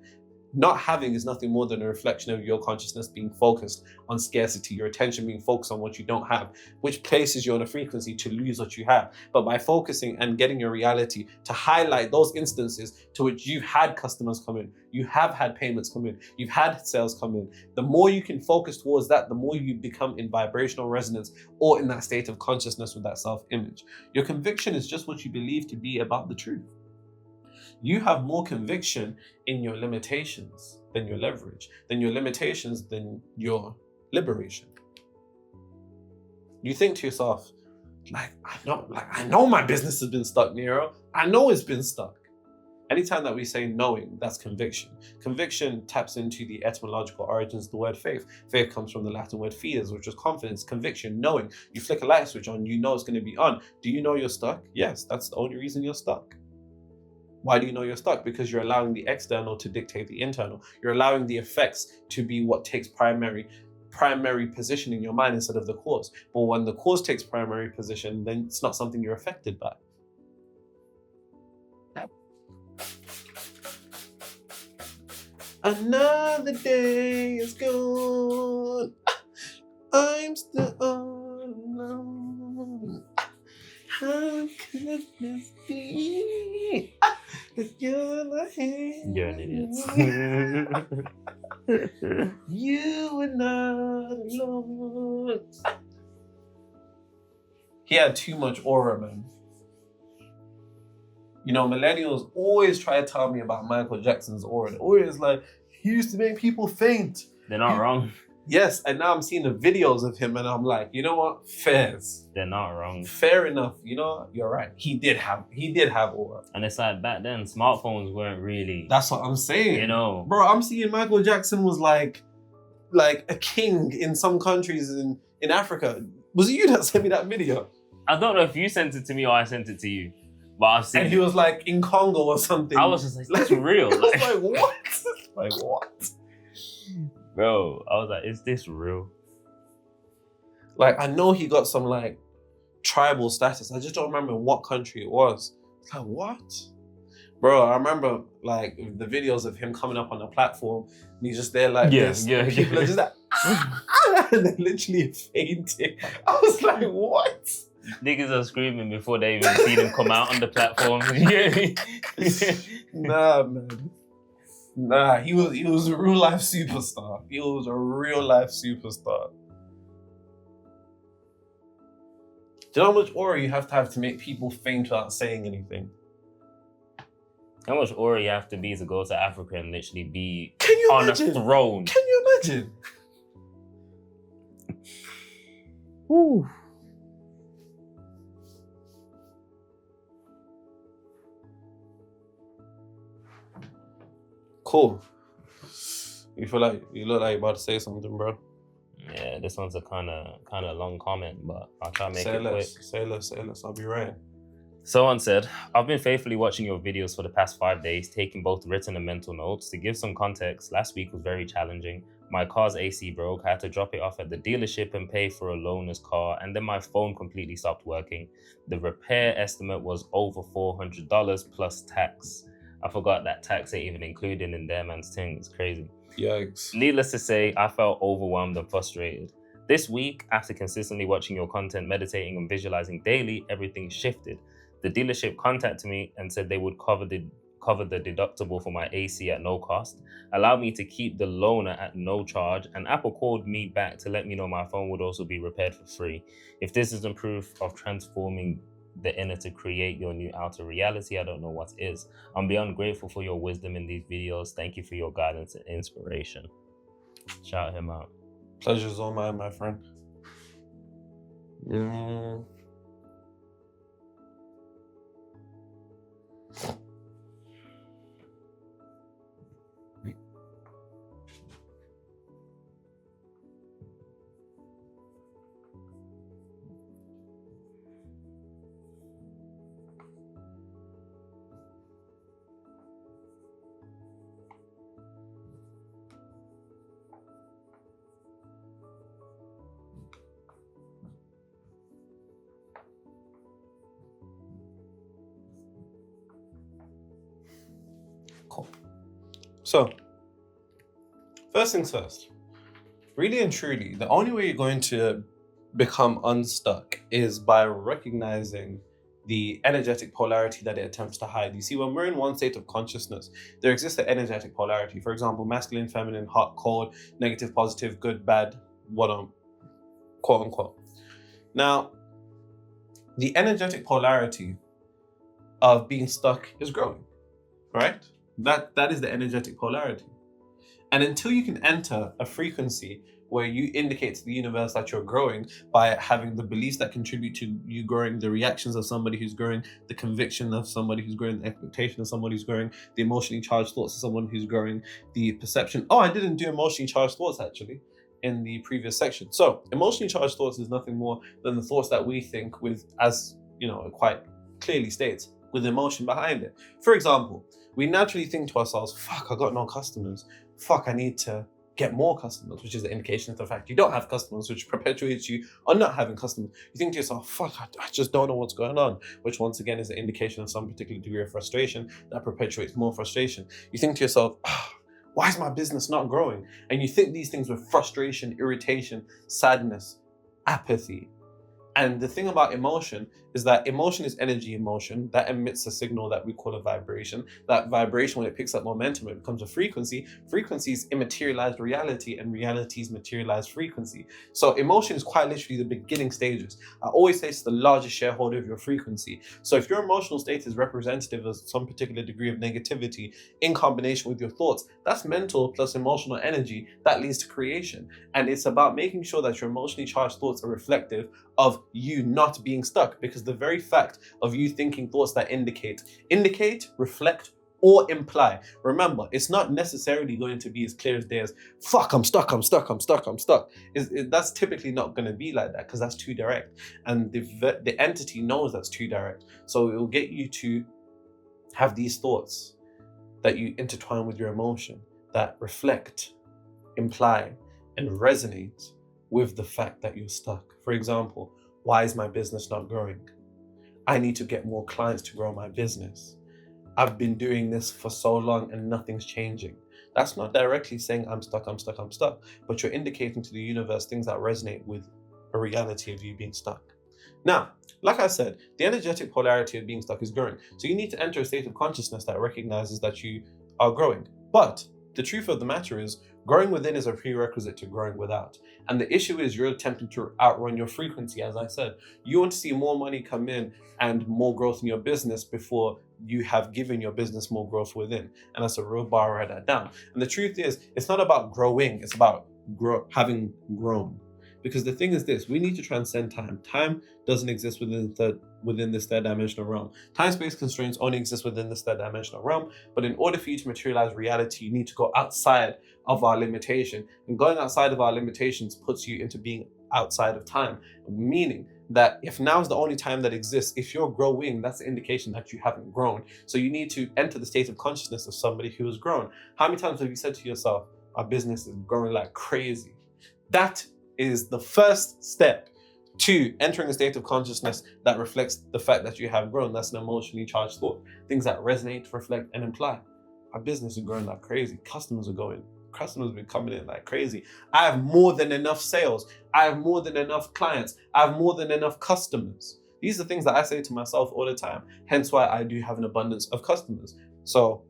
Not having is nothing more than a reflection of your consciousness being focused on scarcity, your attention being focused on what you don't have, which places you on a frequency to lose what you have. But by focusing and getting your reality to highlight those instances to which you've had customers come in, you have had payments come in, you've had sales come in, the more you can focus towards that, the more you become in vibrational resonance or in that state of consciousness with that self-image. Your conviction is just what you believe to be about the truth. You have more conviction in your limitations than your leverage, than your limitations than your liberation. You think to yourself, I know my business has been stuck, Nero. I know it's been stuck. Anytime that we say knowing, that's conviction. Conviction taps into the etymological origins of the word faith. Faith comes from the Latin word fides, which is confidence. Conviction, knowing. You flick a light switch on, you know it's going to be on. Do you know you're stuck? Yes, that's the only reason you're stuck. Why do you know you're stuck? Because you're allowing the external to dictate the internal. You're allowing the effects to be what takes primary position in your mind instead of the cause. But when the cause takes primary position, then it's not something you're affected by. Another day is gone. I'm still alone. How could this be? If you're not here. You're an idiot. You were not alone. He had too much aura, man. You know, millennials always try to tell me about Michael Jackson's aura. They're always like, he used to make people faint. They're not wrong. Yes, and now I'm seeing the videos of him and I'm like, you know what? Fairs. They're not wrong. Fair enough. You know, you're right. He did have aura. And it's like back then, smartphones weren't really. That's what I'm saying. You know. Bro, I'm seeing Michael Jackson was like a king in some countries in Africa. Was it you that sent me that video? I don't know if you sent it to me or I sent it to you. But I've seen And he was like in Congo or something. I was just like, that's real. I was like, what? Like, what? Bro, I was like, is this real? Like, I know he got some like tribal status. I just don't remember in what country it was. It's like, what? Bro, I remember like the videos of him coming up on the platform and he's just there like this. Yeah. People are just like, and they're literally fainting. I was like, what? Niggas are screaming before they even see them come out on the platform. Nah, man. Nah, he was a real life superstar. He was a real life superstar. Do you know how much aura you have to make people faint without saying anything? How much aura you have to be to go to Africa and literally be Can you on imagine? a throne? Can you imagine? Woo. Cool. You look like you're about to say something, bro. Yeah, this one's a kind of long comment, but I'll try to make it quick. Say less. I'll be right. Someone said, I've been faithfully watching your videos for the past 5 days, taking both written and mental notes. To give some context, last week was very challenging. My car's AC broke. I had to drop it off at the dealership and pay for a loaner's car, and then my phone completely stopped working. The repair estimate was over $400 plus tax. I forgot that tax ain't even included in their man's thing. It's crazy. Yikes. Needless to say, I felt overwhelmed and frustrated. This week, after consistently watching your content, meditating and visualizing daily, everything shifted. The dealership contacted me and said they would cover the covered the deductible for my AC at no cost, allowed me to keep the loaner at no charge, and Apple called me back to let me know my phone would also be repaired for free. If this isn't proof of transforming the inner to create your new outer reality, I don't know what is. I'm beyond grateful for your wisdom in these videos. Thank you for your guidance and inspiration. Shout him out. Pleasure's all mine, my friend. Cool. So, first things first, really and truly, the only way you're going to become unstuck is by recognizing the energetic polarity that it attempts to hide. You see, when we're in one state of consciousness, there exists an energetic polarity. For example, masculine, feminine, hot, cold, negative, positive, good, bad, quote unquote. Now, the energetic polarity of being stuck is growing, right? That is the energetic polarity. And until you can enter a frequency where you indicate to the universe that you're growing by having the beliefs that contribute to you growing, the reactions of somebody who's growing, the conviction of somebody who's growing, the expectation of somebody who's growing, the emotionally charged thoughts of someone who's growing, the perception. Oh, I didn't do emotionally charged thoughts actually in the previous section. So emotionally charged thoughts is nothing more than the thoughts that we think with, as you know, it quite clearly states, with emotion behind it. For example, we naturally think to ourselves, fuck, I got no customers. Fuck, I need to get more customers, which is the indication of the fact you don't have customers, which perpetuates you on not having customers. You think to yourself, fuck, I just don't know what's going on, which once again is an indication of some particular degree of frustration that perpetuates more frustration. You think to yourself, why is my business not growing? And you think these things with frustration, irritation, sadness, apathy. And the thing about emotion is that emotion is energy emotion that emits a signal that we call a vibration. That vibration, when it picks up momentum, it becomes a frequency. Frequency is immaterialized reality, and reality is materialized frequency. So emotion is quite literally the beginning stages. I always say it's the largest shareholder of your frequency. So if your emotional state is representative of some particular degree of negativity in combination with your thoughts, that's mental plus emotional energy that leads to creation. And it's about making sure that your emotionally charged thoughts are reflective of you not being stuck, because the very fact of you thinking thoughts that indicate, reflect, or imply. Remember, it's not necessarily going to be as clear as day as, fuck, I'm stuck. That's typically not going to be like that, because that's too direct. And the entity knows that's too direct. So it will get you to have these thoughts that you intertwine with your emotion that reflect, imply, and resonate with the fact that you're stuck. For example, why is my business not growing? I need to get more clients to grow my business. I've been doing this for so long and nothing's changing. That's not directly saying I'm stuck, but you're indicating to the universe things that resonate with a reality of you being stuck. Now, like I said, the energetic polarity of being stuck is growing. So you need to enter a state of consciousness that recognizes that you are growing. But the truth of the matter is, growing within is a prerequisite to growing without. And the issue is you're attempting to outrun your frequency. As I said, you want to see more money come in and more growth in your business before you have given your business more growth within. And that's a real bar, write that down. And the truth is, it's not about growing, it's about having grown. Because the thing is this, we need to transcend time. Time doesn't exist within this third dimensional realm. Time-space constraints only exist within this third dimensional realm. But in order for you to materialize reality, you need to go outside of our limitation. And going outside of our limitations puts you into being outside of time. Meaning that if now is the only time that exists, if you're growing, that's an indication that you haven't grown. So you need to enter the state of consciousness of somebody who has grown. How many times have you said to yourself, my business is growing like crazy? That is the first step to entering a state of consciousness that reflects the fact that you have grown. That's an emotionally charged thought. Things that resonate, reflect, and imply. Our business is growing like crazy. Customers have been coming in like crazy. I have more than enough sales. I have more than enough clients. I have more than enough customers. These are things that I say to myself all the time. Hence why I do have an abundance of customers. So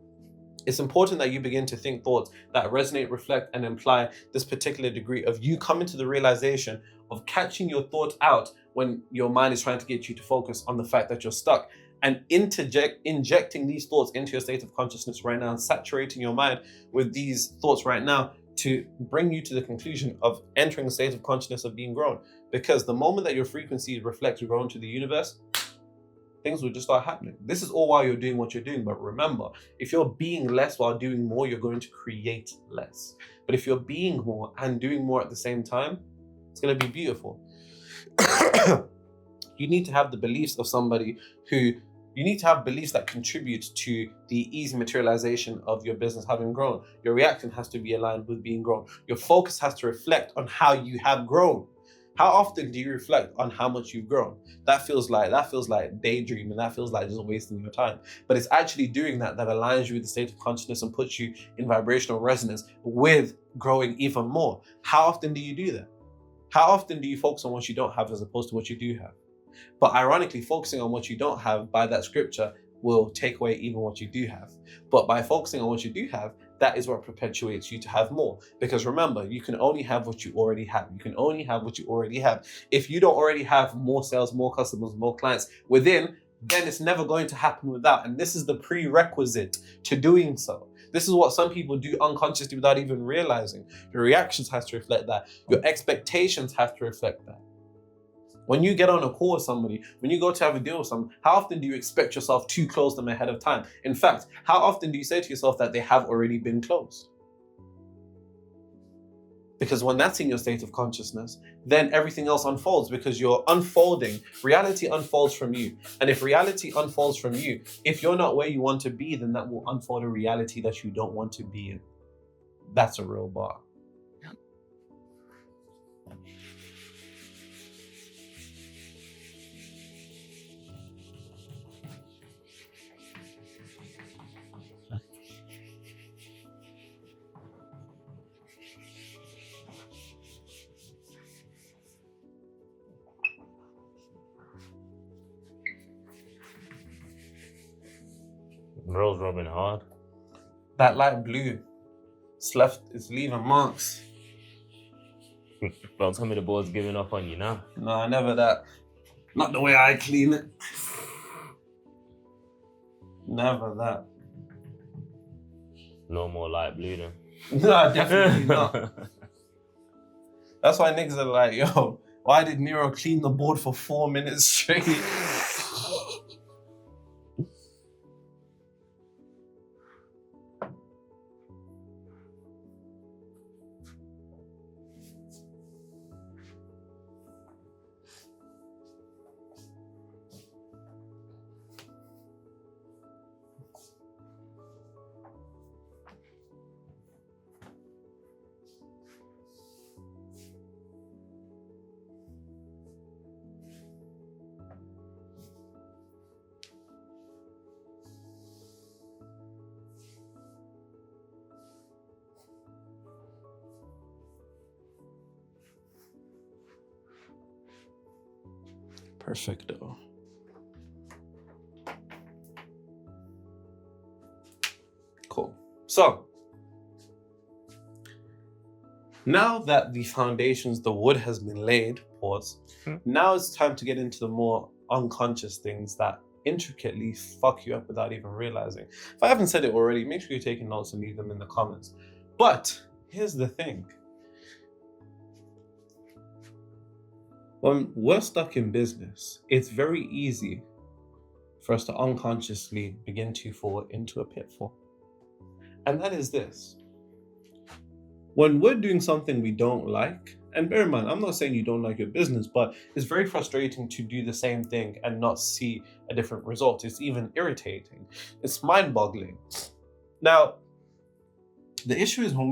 it's important that you begin to think thoughts that resonate, reflect, and imply this particular degree of you coming to the realization of catching your thoughts out when your mind is trying to get you to focus on the fact that you're stuck, and injecting these thoughts into your state of consciousness right now, and saturating your mind with these thoughts right now to bring you to the conclusion of entering a state of consciousness of being grown. Because the moment that your frequency reflects grown to the universe, things will just start happening. This is all while you're doing what you're doing. But remember, if you're being less while doing more, you're going to create less. But if you're being more and doing more at the same time, it's going to be beautiful. You need to have the beliefs of somebody who, you need to have beliefs that contribute to the easy materialization of your business having grown. Your reaction has to be aligned with being grown. Your focus has to reflect on how you have grown. How often do you reflect on how much you've grown? That feels like daydreaming. That feels like just wasting your time. But it's actually doing that aligns you with the state of consciousness and puts you in vibrational resonance with growing even more. How often do you do that? How often do you focus on what you don't have as opposed to what you do have? But ironically, focusing on what you don't have by that scripture will take away even what you do have. But by focusing on what you do have, that is what perpetuates you to have more. Because remember, you can only have what you already have. You can only have what you already have. If you don't already have more sales, more customers, more clients within, then it's never going to happen without. And this is the prerequisite to doing so. This is what some people do unconsciously without even realizing. Your reactions have to reflect that. Your expectations have to reflect that. When you get on a call with somebody, when you go to have a deal with someone, how often do you expect yourself to close them ahead of time? In fact, how often do you say to yourself that they have already been closed? Because when that's in your state of consciousness, then everything else unfolds because you're unfolding. Reality unfolds from you. And if reality unfolds from you, if you're not where you want to be, then that will unfold a reality that you don't want to be in. That's a real bar. Bro's rubbing hard. That light blue, it's leaving marks. Don't tell me the board's giving up on you now. No, never that. Not the way I clean it. Never that. No more light blue then. No, definitely not. That's why niggas are like, yo, why did Nero clean the board for 4 minutes straight? Perfecto. Cool. So, now that the foundations, the wood has been laid, pause, now it's time to get into the more unconscious things that intricately fuck you up without even realizing. If I haven't said it already, make sure you're taking notes and leave them in the comments. But here's the thing. When we're stuck in business, it's very easy for us to unconsciously begin to fall into a pitfall. And that is this. When we're doing something we don't like, and bear in mind, I'm not saying you don't like your business, but it's very frustrating to do the same thing and not see a different result. It's even irritating. It's mind-boggling. Now, the issue is when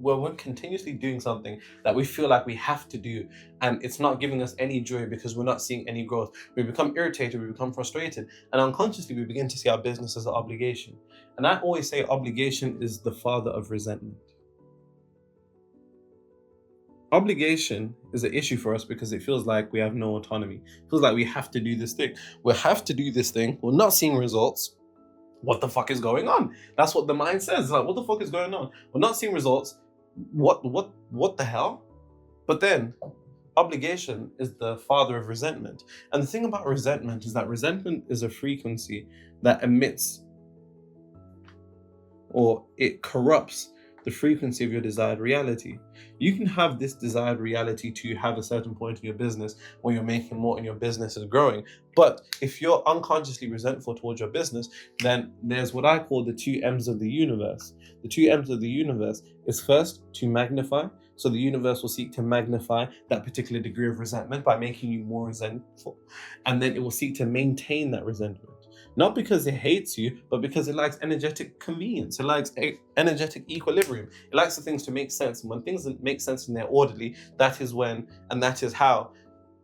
we're continuously doing something that we feel like we have to do, and it's not giving us any joy because we're not seeing any growth. We become irritated, we become frustrated, and unconsciously we begin to see our business as an obligation. And I always say obligation is the father of resentment. Obligation is an issue for us because it feels like we have no autonomy. It feels like we have to do this thing. We have to do this thing. We're not seeing results. what the fuck is going on? That's what the mind says. It's like, what the fuck is going on? We're not seeing results. What the hell? But then obligation is the father of resentment. And the thing about resentment is that resentment is a frequency that emits, or it corrupts the frequency of your desired reality. You can have this desired reality to have a certain point in your business where you're making more and your business is growing. But if you're unconsciously resentful towards your business, then there's what I call the 2 M's of the universe. The 2 M's of the universe is first to magnify. So the universe will seek to magnify that particular degree of resentment by making you more resentful. And then it will seek to maintain that resentment. Not because it hates you, but because it likes energetic convenience. It likes energetic equilibrium. It likes the things to make sense. And when things make sense and they're orderly, that is when, and that is how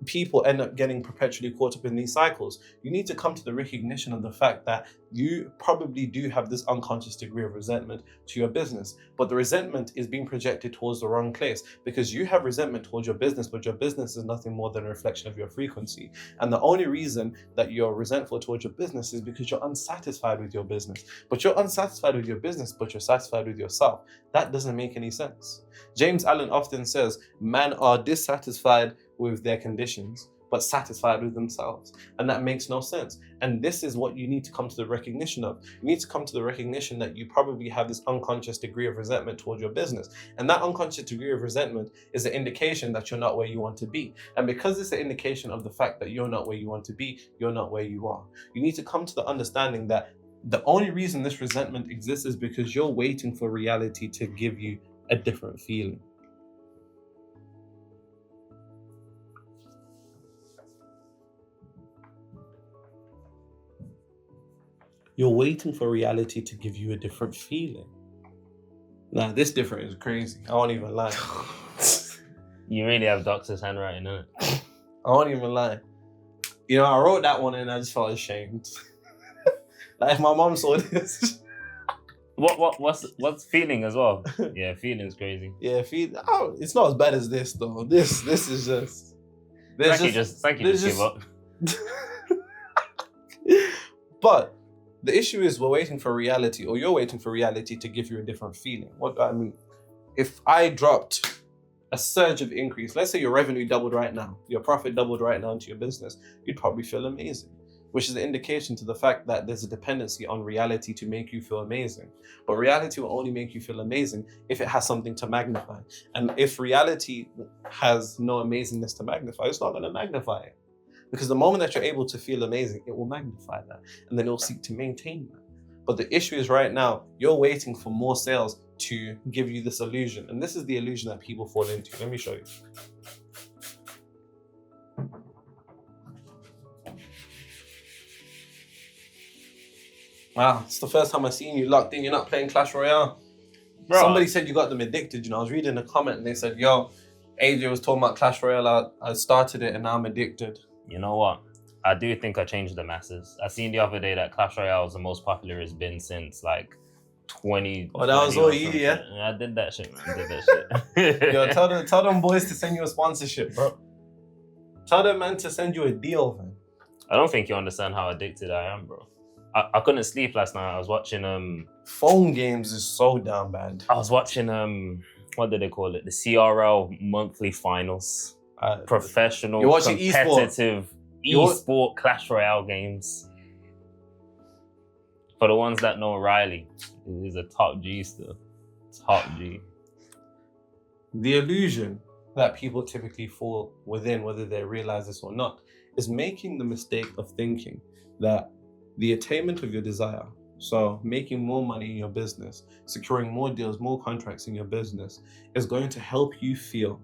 people end up getting perpetually caught up in these cycles. You need to come to the recognition of the fact that you probably do have this unconscious degree of resentment to your business, but the resentment is being projected towards the wrong place, because you have resentment towards your business, but your business is nothing more than a reflection of your frequency. And the only reason that you're resentful towards your business is because you're unsatisfied with your business. But you're unsatisfied with your business, but you're satisfied with yourself. That doesn't make any sense. James Allen often says, men are dissatisfied with their conditions, but satisfied with themselves. And that makes no sense. And this is what you need to come to the recognition of. You need to come to the recognition that you probably have this unconscious degree of resentment towards your business. And that unconscious degree of resentment is an indication that you're not where you want to be. And because it's an indication of the fact that you're not where you want to be, you're not where you are. You need to come to the understanding that the only reason this resentment exists is because you're waiting for reality to give you a different feeling. You're waiting for reality to give you a different feeling. Nah, this different is crazy. I won't even lie. You really have doctor's handwriting, innit? I won't even lie. You know, I wrote that one and I just felt ashamed. Like if my mom saw this. What's feeling as well? Yeah, feeling's crazy. Yeah, oh, it's not as bad as this though. This is just. Thank you, just give up. But the issue is we're waiting for reality, or you're waiting for reality to give you a different feeling. What do I mean? If I dropped a surge of increase, let's say your revenue doubled right now, your profit doubled right now into your business, you'd probably feel amazing, which is an indication to the fact that there's a dependency on reality to make you feel amazing. But reality will only make you feel amazing if it has something to magnify. And if reality has no amazingness to magnify, it's not going to magnify it. Because the moment that you're able to feel amazing, it will magnify that. And then it will seek to maintain that. But the issue is right now, you're waiting for more sales to give you this illusion. And this is the illusion that people fall into. Let me show you. Wow, it's the first time I've seen you locked in. You're not playing Clash Royale. Bro. Somebody said you got them addicted. You know, I was reading a comment and they said, yo, AJ was talking about Clash Royale. I started it and now I'm addicted. You know what? I do think I changed the masses. I seen the other day that Clash Royale is the most popular it's been since like 20. Oh, that was all you, yeah? I did that shit, man. I did that shit. Yo, tell them boys to send you a sponsorship, bro. Tell them, man, to send you a deal, man. I don't think you understand how addicted I am, bro. I couldn't sleep last night. I was watching phone games is so damn bad. I was watching what do they call it? The CRL monthly finals. Professional, competitive esport Clash Royale games. For the ones that know Riley, he's a top G still. Top G. The illusion that people typically fall within, whether they realize this or not, is making the mistake of thinking that the attainment of your desire, so making more money in your business, securing more deals, more contracts in your business, is going to help you feel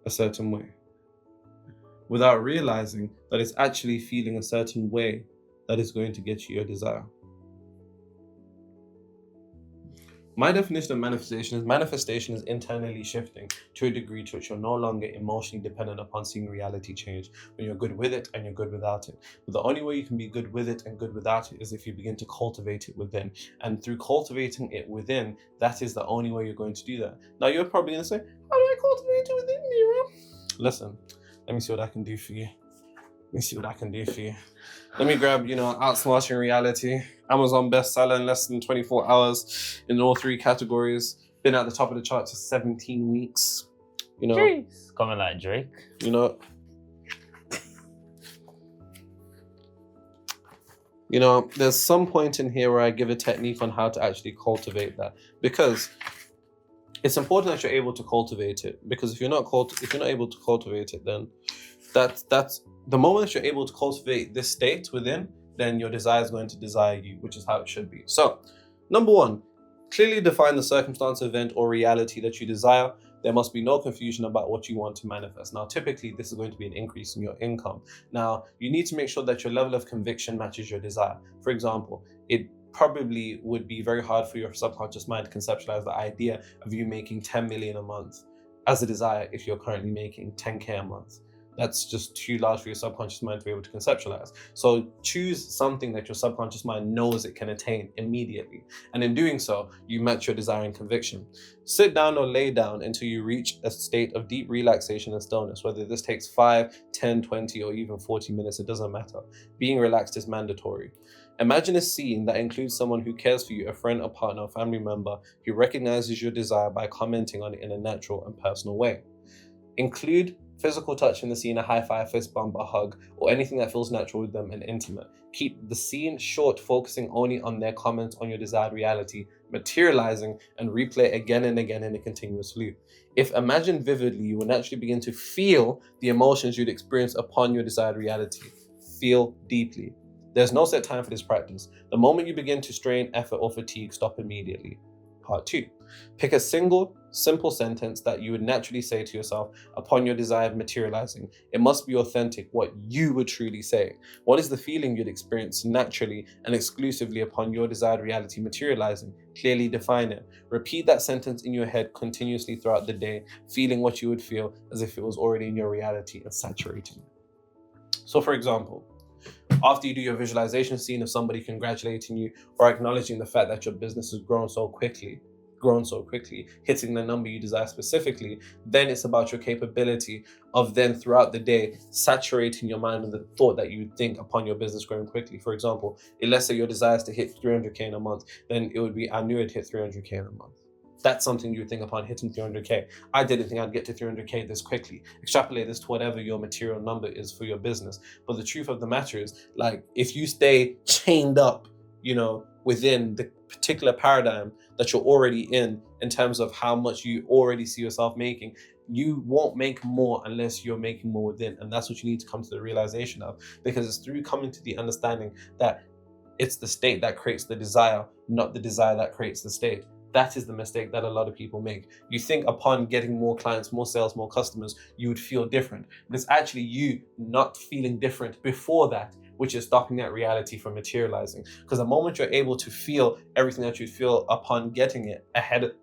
a certain way, without realizing that it's actually feeling a certain way that is going to get you your desire. My definition of manifestation is internally shifting to a degree to which you're no longer emotionally dependent upon seeing reality change, when you're good with it and you're good without it. But the only way you can be good with it and good without it is if you begin to cultivate it within. And through cultivating it within, that is the only way you're going to do that. Now you're probably going to say, how do I cultivate it within, Nero? Listen, let me see what I can do for you. Let me see what I can do for you. Let me grab, outsmarting reality. Amazon bestseller in less than 24 hours in all 3 categories. Been at the top of the charts for 17 weeks. Jeez. Coming like Drake. There's some point in here where I give a technique on how to actually cultivate that, because it's important that you're able to cultivate it. Because if you're not able to cultivate it, then that's the moment that you're able to cultivate this state within, then your desire is going to desire you, which is how it should be. So, number 1, clearly define the circumstance, event, or reality that you desire. There must be no confusion about what you want to manifest. Now, typically, this is going to be an increase in your income. Now, you need to make sure that your level of conviction matches your desire. For example, it probably would be very hard for your subconscious mind to conceptualize the idea of you making 10 million a month as a desire if you're currently making 10K a month. That's just too large for your subconscious mind to be able to conceptualize. So choose something that your subconscious mind knows it can attain immediately. And in doing so, you match your desire and conviction. Sit down or lay down until you reach a state of deep relaxation and stillness. Whether this takes 5, 10, 20, or even 40 minutes, it doesn't matter. Being relaxed is mandatory. Imagine a scene that includes someone who cares for you, a friend, a partner, a family member, who recognizes your desire by commenting on it in a natural and personal way. Include physical touch in the scene, a high five, fist bump, a hug, or anything that feels natural with them and intimate. Keep the scene short, focusing only on their comments on your desired reality, materializing, and replay again and again in a continuous loop. If imagined vividly, you will naturally begin to feel the emotions you'd experience upon your desired reality. Feel deeply. There's no set time for this practice. The moment you begin to strain, effort, or fatigue, stop immediately. Part 2. Pick a single, simple sentence that you would naturally say to yourself upon your desire materializing. It must be authentic, what you would truly say. What is the feeling you'd experience naturally and exclusively upon your desired reality materializing? Clearly define it. Repeat that sentence in your head continuously throughout the day, feeling what you would feel as if it was already in your reality and saturating it. So for example, after you do your visualization scene of somebody congratulating you or acknowledging the fact that your business has grown so quickly, hitting the number you desire specifically, then it's about your capability of then throughout the day saturating your mind with the thought that you think upon your business growing quickly. For example, let's say your desire is to hit 300K in a month, then it would be, I knew I'd hit 300K in a month. That's something you would think upon hitting 300K. I didn't think I'd get to 300K this quickly. Extrapolate this to whatever your material number is for your business. But the truth of the matter is, if you stay chained up, within the particular paradigm that you're already in terms of how much you already see yourself making, you won't make more unless you're making more within. And that's what you need to come to the realization of, because it's through coming to the understanding that it's the state that creates the desire, not the desire that creates the state. That is the mistake that a lot of people make. You think upon getting more clients, more sales, more customers, you would feel different. But it's actually you not feeling different before that, which is stopping that reality from materializing. Because the moment you're able to feel everything that you feel upon getting it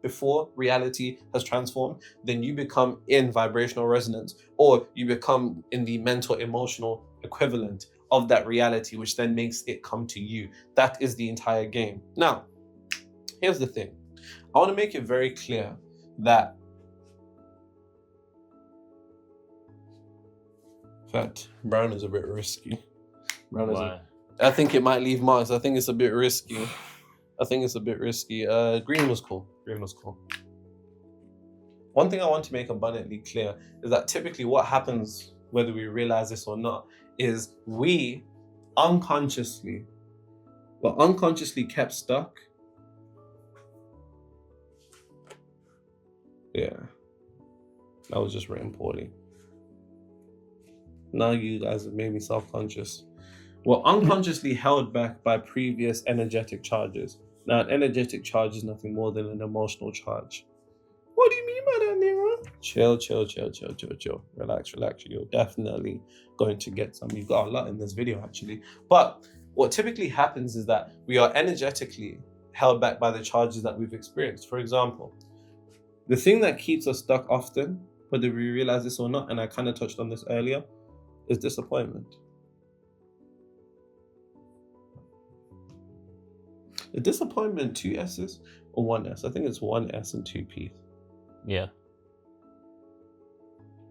before reality has transformed, then you become in vibrational resonance, or you become in the mental, emotional equivalent of that reality, which then makes it come to you. That is the entire game. Now, here's the thing. I want to make it very clear that, in fact, brown is a bit risky. I think it might leave marks. I think it's a bit risky. Green was cool. One thing I want to make abundantly clear is that typically what happens, whether we realize this or not, is we're unconsciously kept stuck. Yeah, that was just written poorly. Now you guys have made me self-conscious. We're unconsciously held back by previous energetic charges. Now, an energetic charge is nothing more than an emotional charge. What do you mean by that, Nero? Chill. Relax. You're definitely going to get some. You've got a lot in this video, actually. But what typically happens is that we are energetically held back by the charges that we've experienced. For example, the thing that keeps us stuck often, whether we realize this or not, and I kind of touched on this earlier, is disappointment. Is disappointment 2 S's or 1 S? I think it's 1 S and 2 P's. Yeah.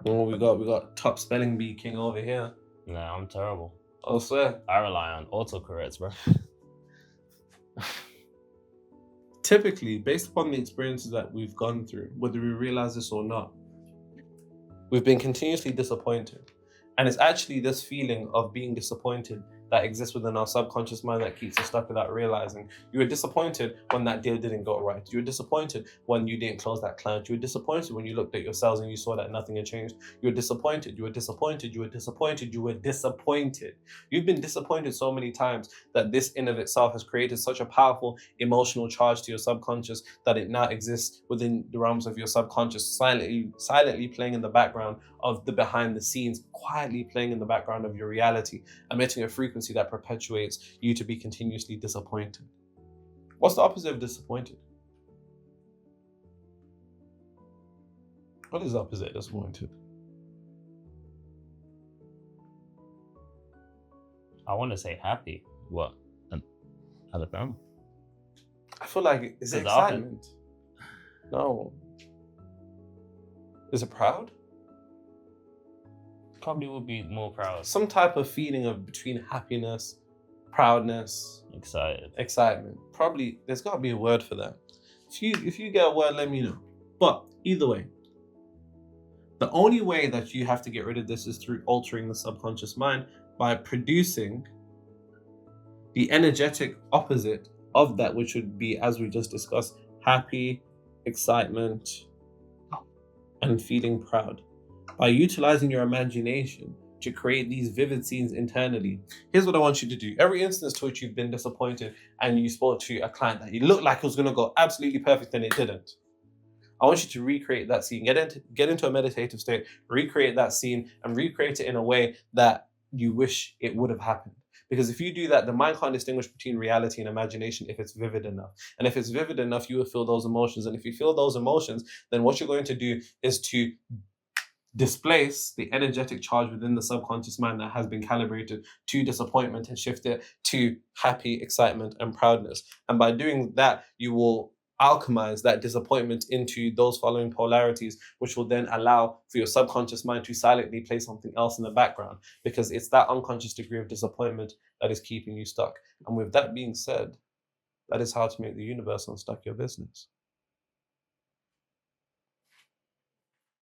Oh, we got top spelling bee king over here. Nah, I'm terrible. I swear. I rely on autocorrects, bro. Typically, based upon the experiences that we've gone through, whether we realize this or not, we've been continuously disappointed. And it's actually this feeling of being disappointed that exists within our subconscious mind that keeps us stuck without realizing. You were disappointed when that deal didn't go right. You were disappointed when you didn't close that client. You were disappointed when you looked at your sales and you saw that nothing had changed. You were disappointed. You were disappointed. You were disappointed. You were disappointed. You've been disappointed so many times that this in of itself has created such a powerful emotional charge to your subconscious that it now exists within the realms of your subconscious, silently playing in the background of the behind the scenes, quietly playing in the background of your reality, emitting a frequency that perpetuates you to be continuously disappointed. What's the opposite of disappointed? What is the opposite of disappointed? I want to say happy. What? I don't know. I feel like, is it Is the opposite- excitement? No. Is it proud? Probably would be more proud. Some type of feeling of between happiness, proudness, Excited. excitement. Probably there's got to be a word for that. If you get a word, let me know. But either way, the only way that you have to get rid of this is through altering the subconscious mind by producing the energetic opposite of that, which would be, as we just discussed, happy, excitement, and feeling proud. By utilizing your imagination to create these vivid scenes internally. Here's what I want you to do. Every instance to which you've been disappointed and you spoke to a client that you looked like it was going to go absolutely perfect and it didn't. I want you to recreate that scene. Get into a meditative state, recreate that scene, and recreate it in a way that you wish it would have happened. Because if you do that, the mind can't distinguish between reality and imagination if it's vivid enough. And if it's vivid enough, you will feel those emotions. And if you feel those emotions, then what you're going to do is to displace the energetic charge within the subconscious mind that has been calibrated to disappointment and shift it to happy, excitement, and proudness. And by doing that, you will alchemize that disappointment into those following polarities, which will then allow for your subconscious mind to silently play something else in the background, because it's that unconscious degree of disappointment that is keeping you stuck. And with that being said, that is how to make the universe unstuck your business.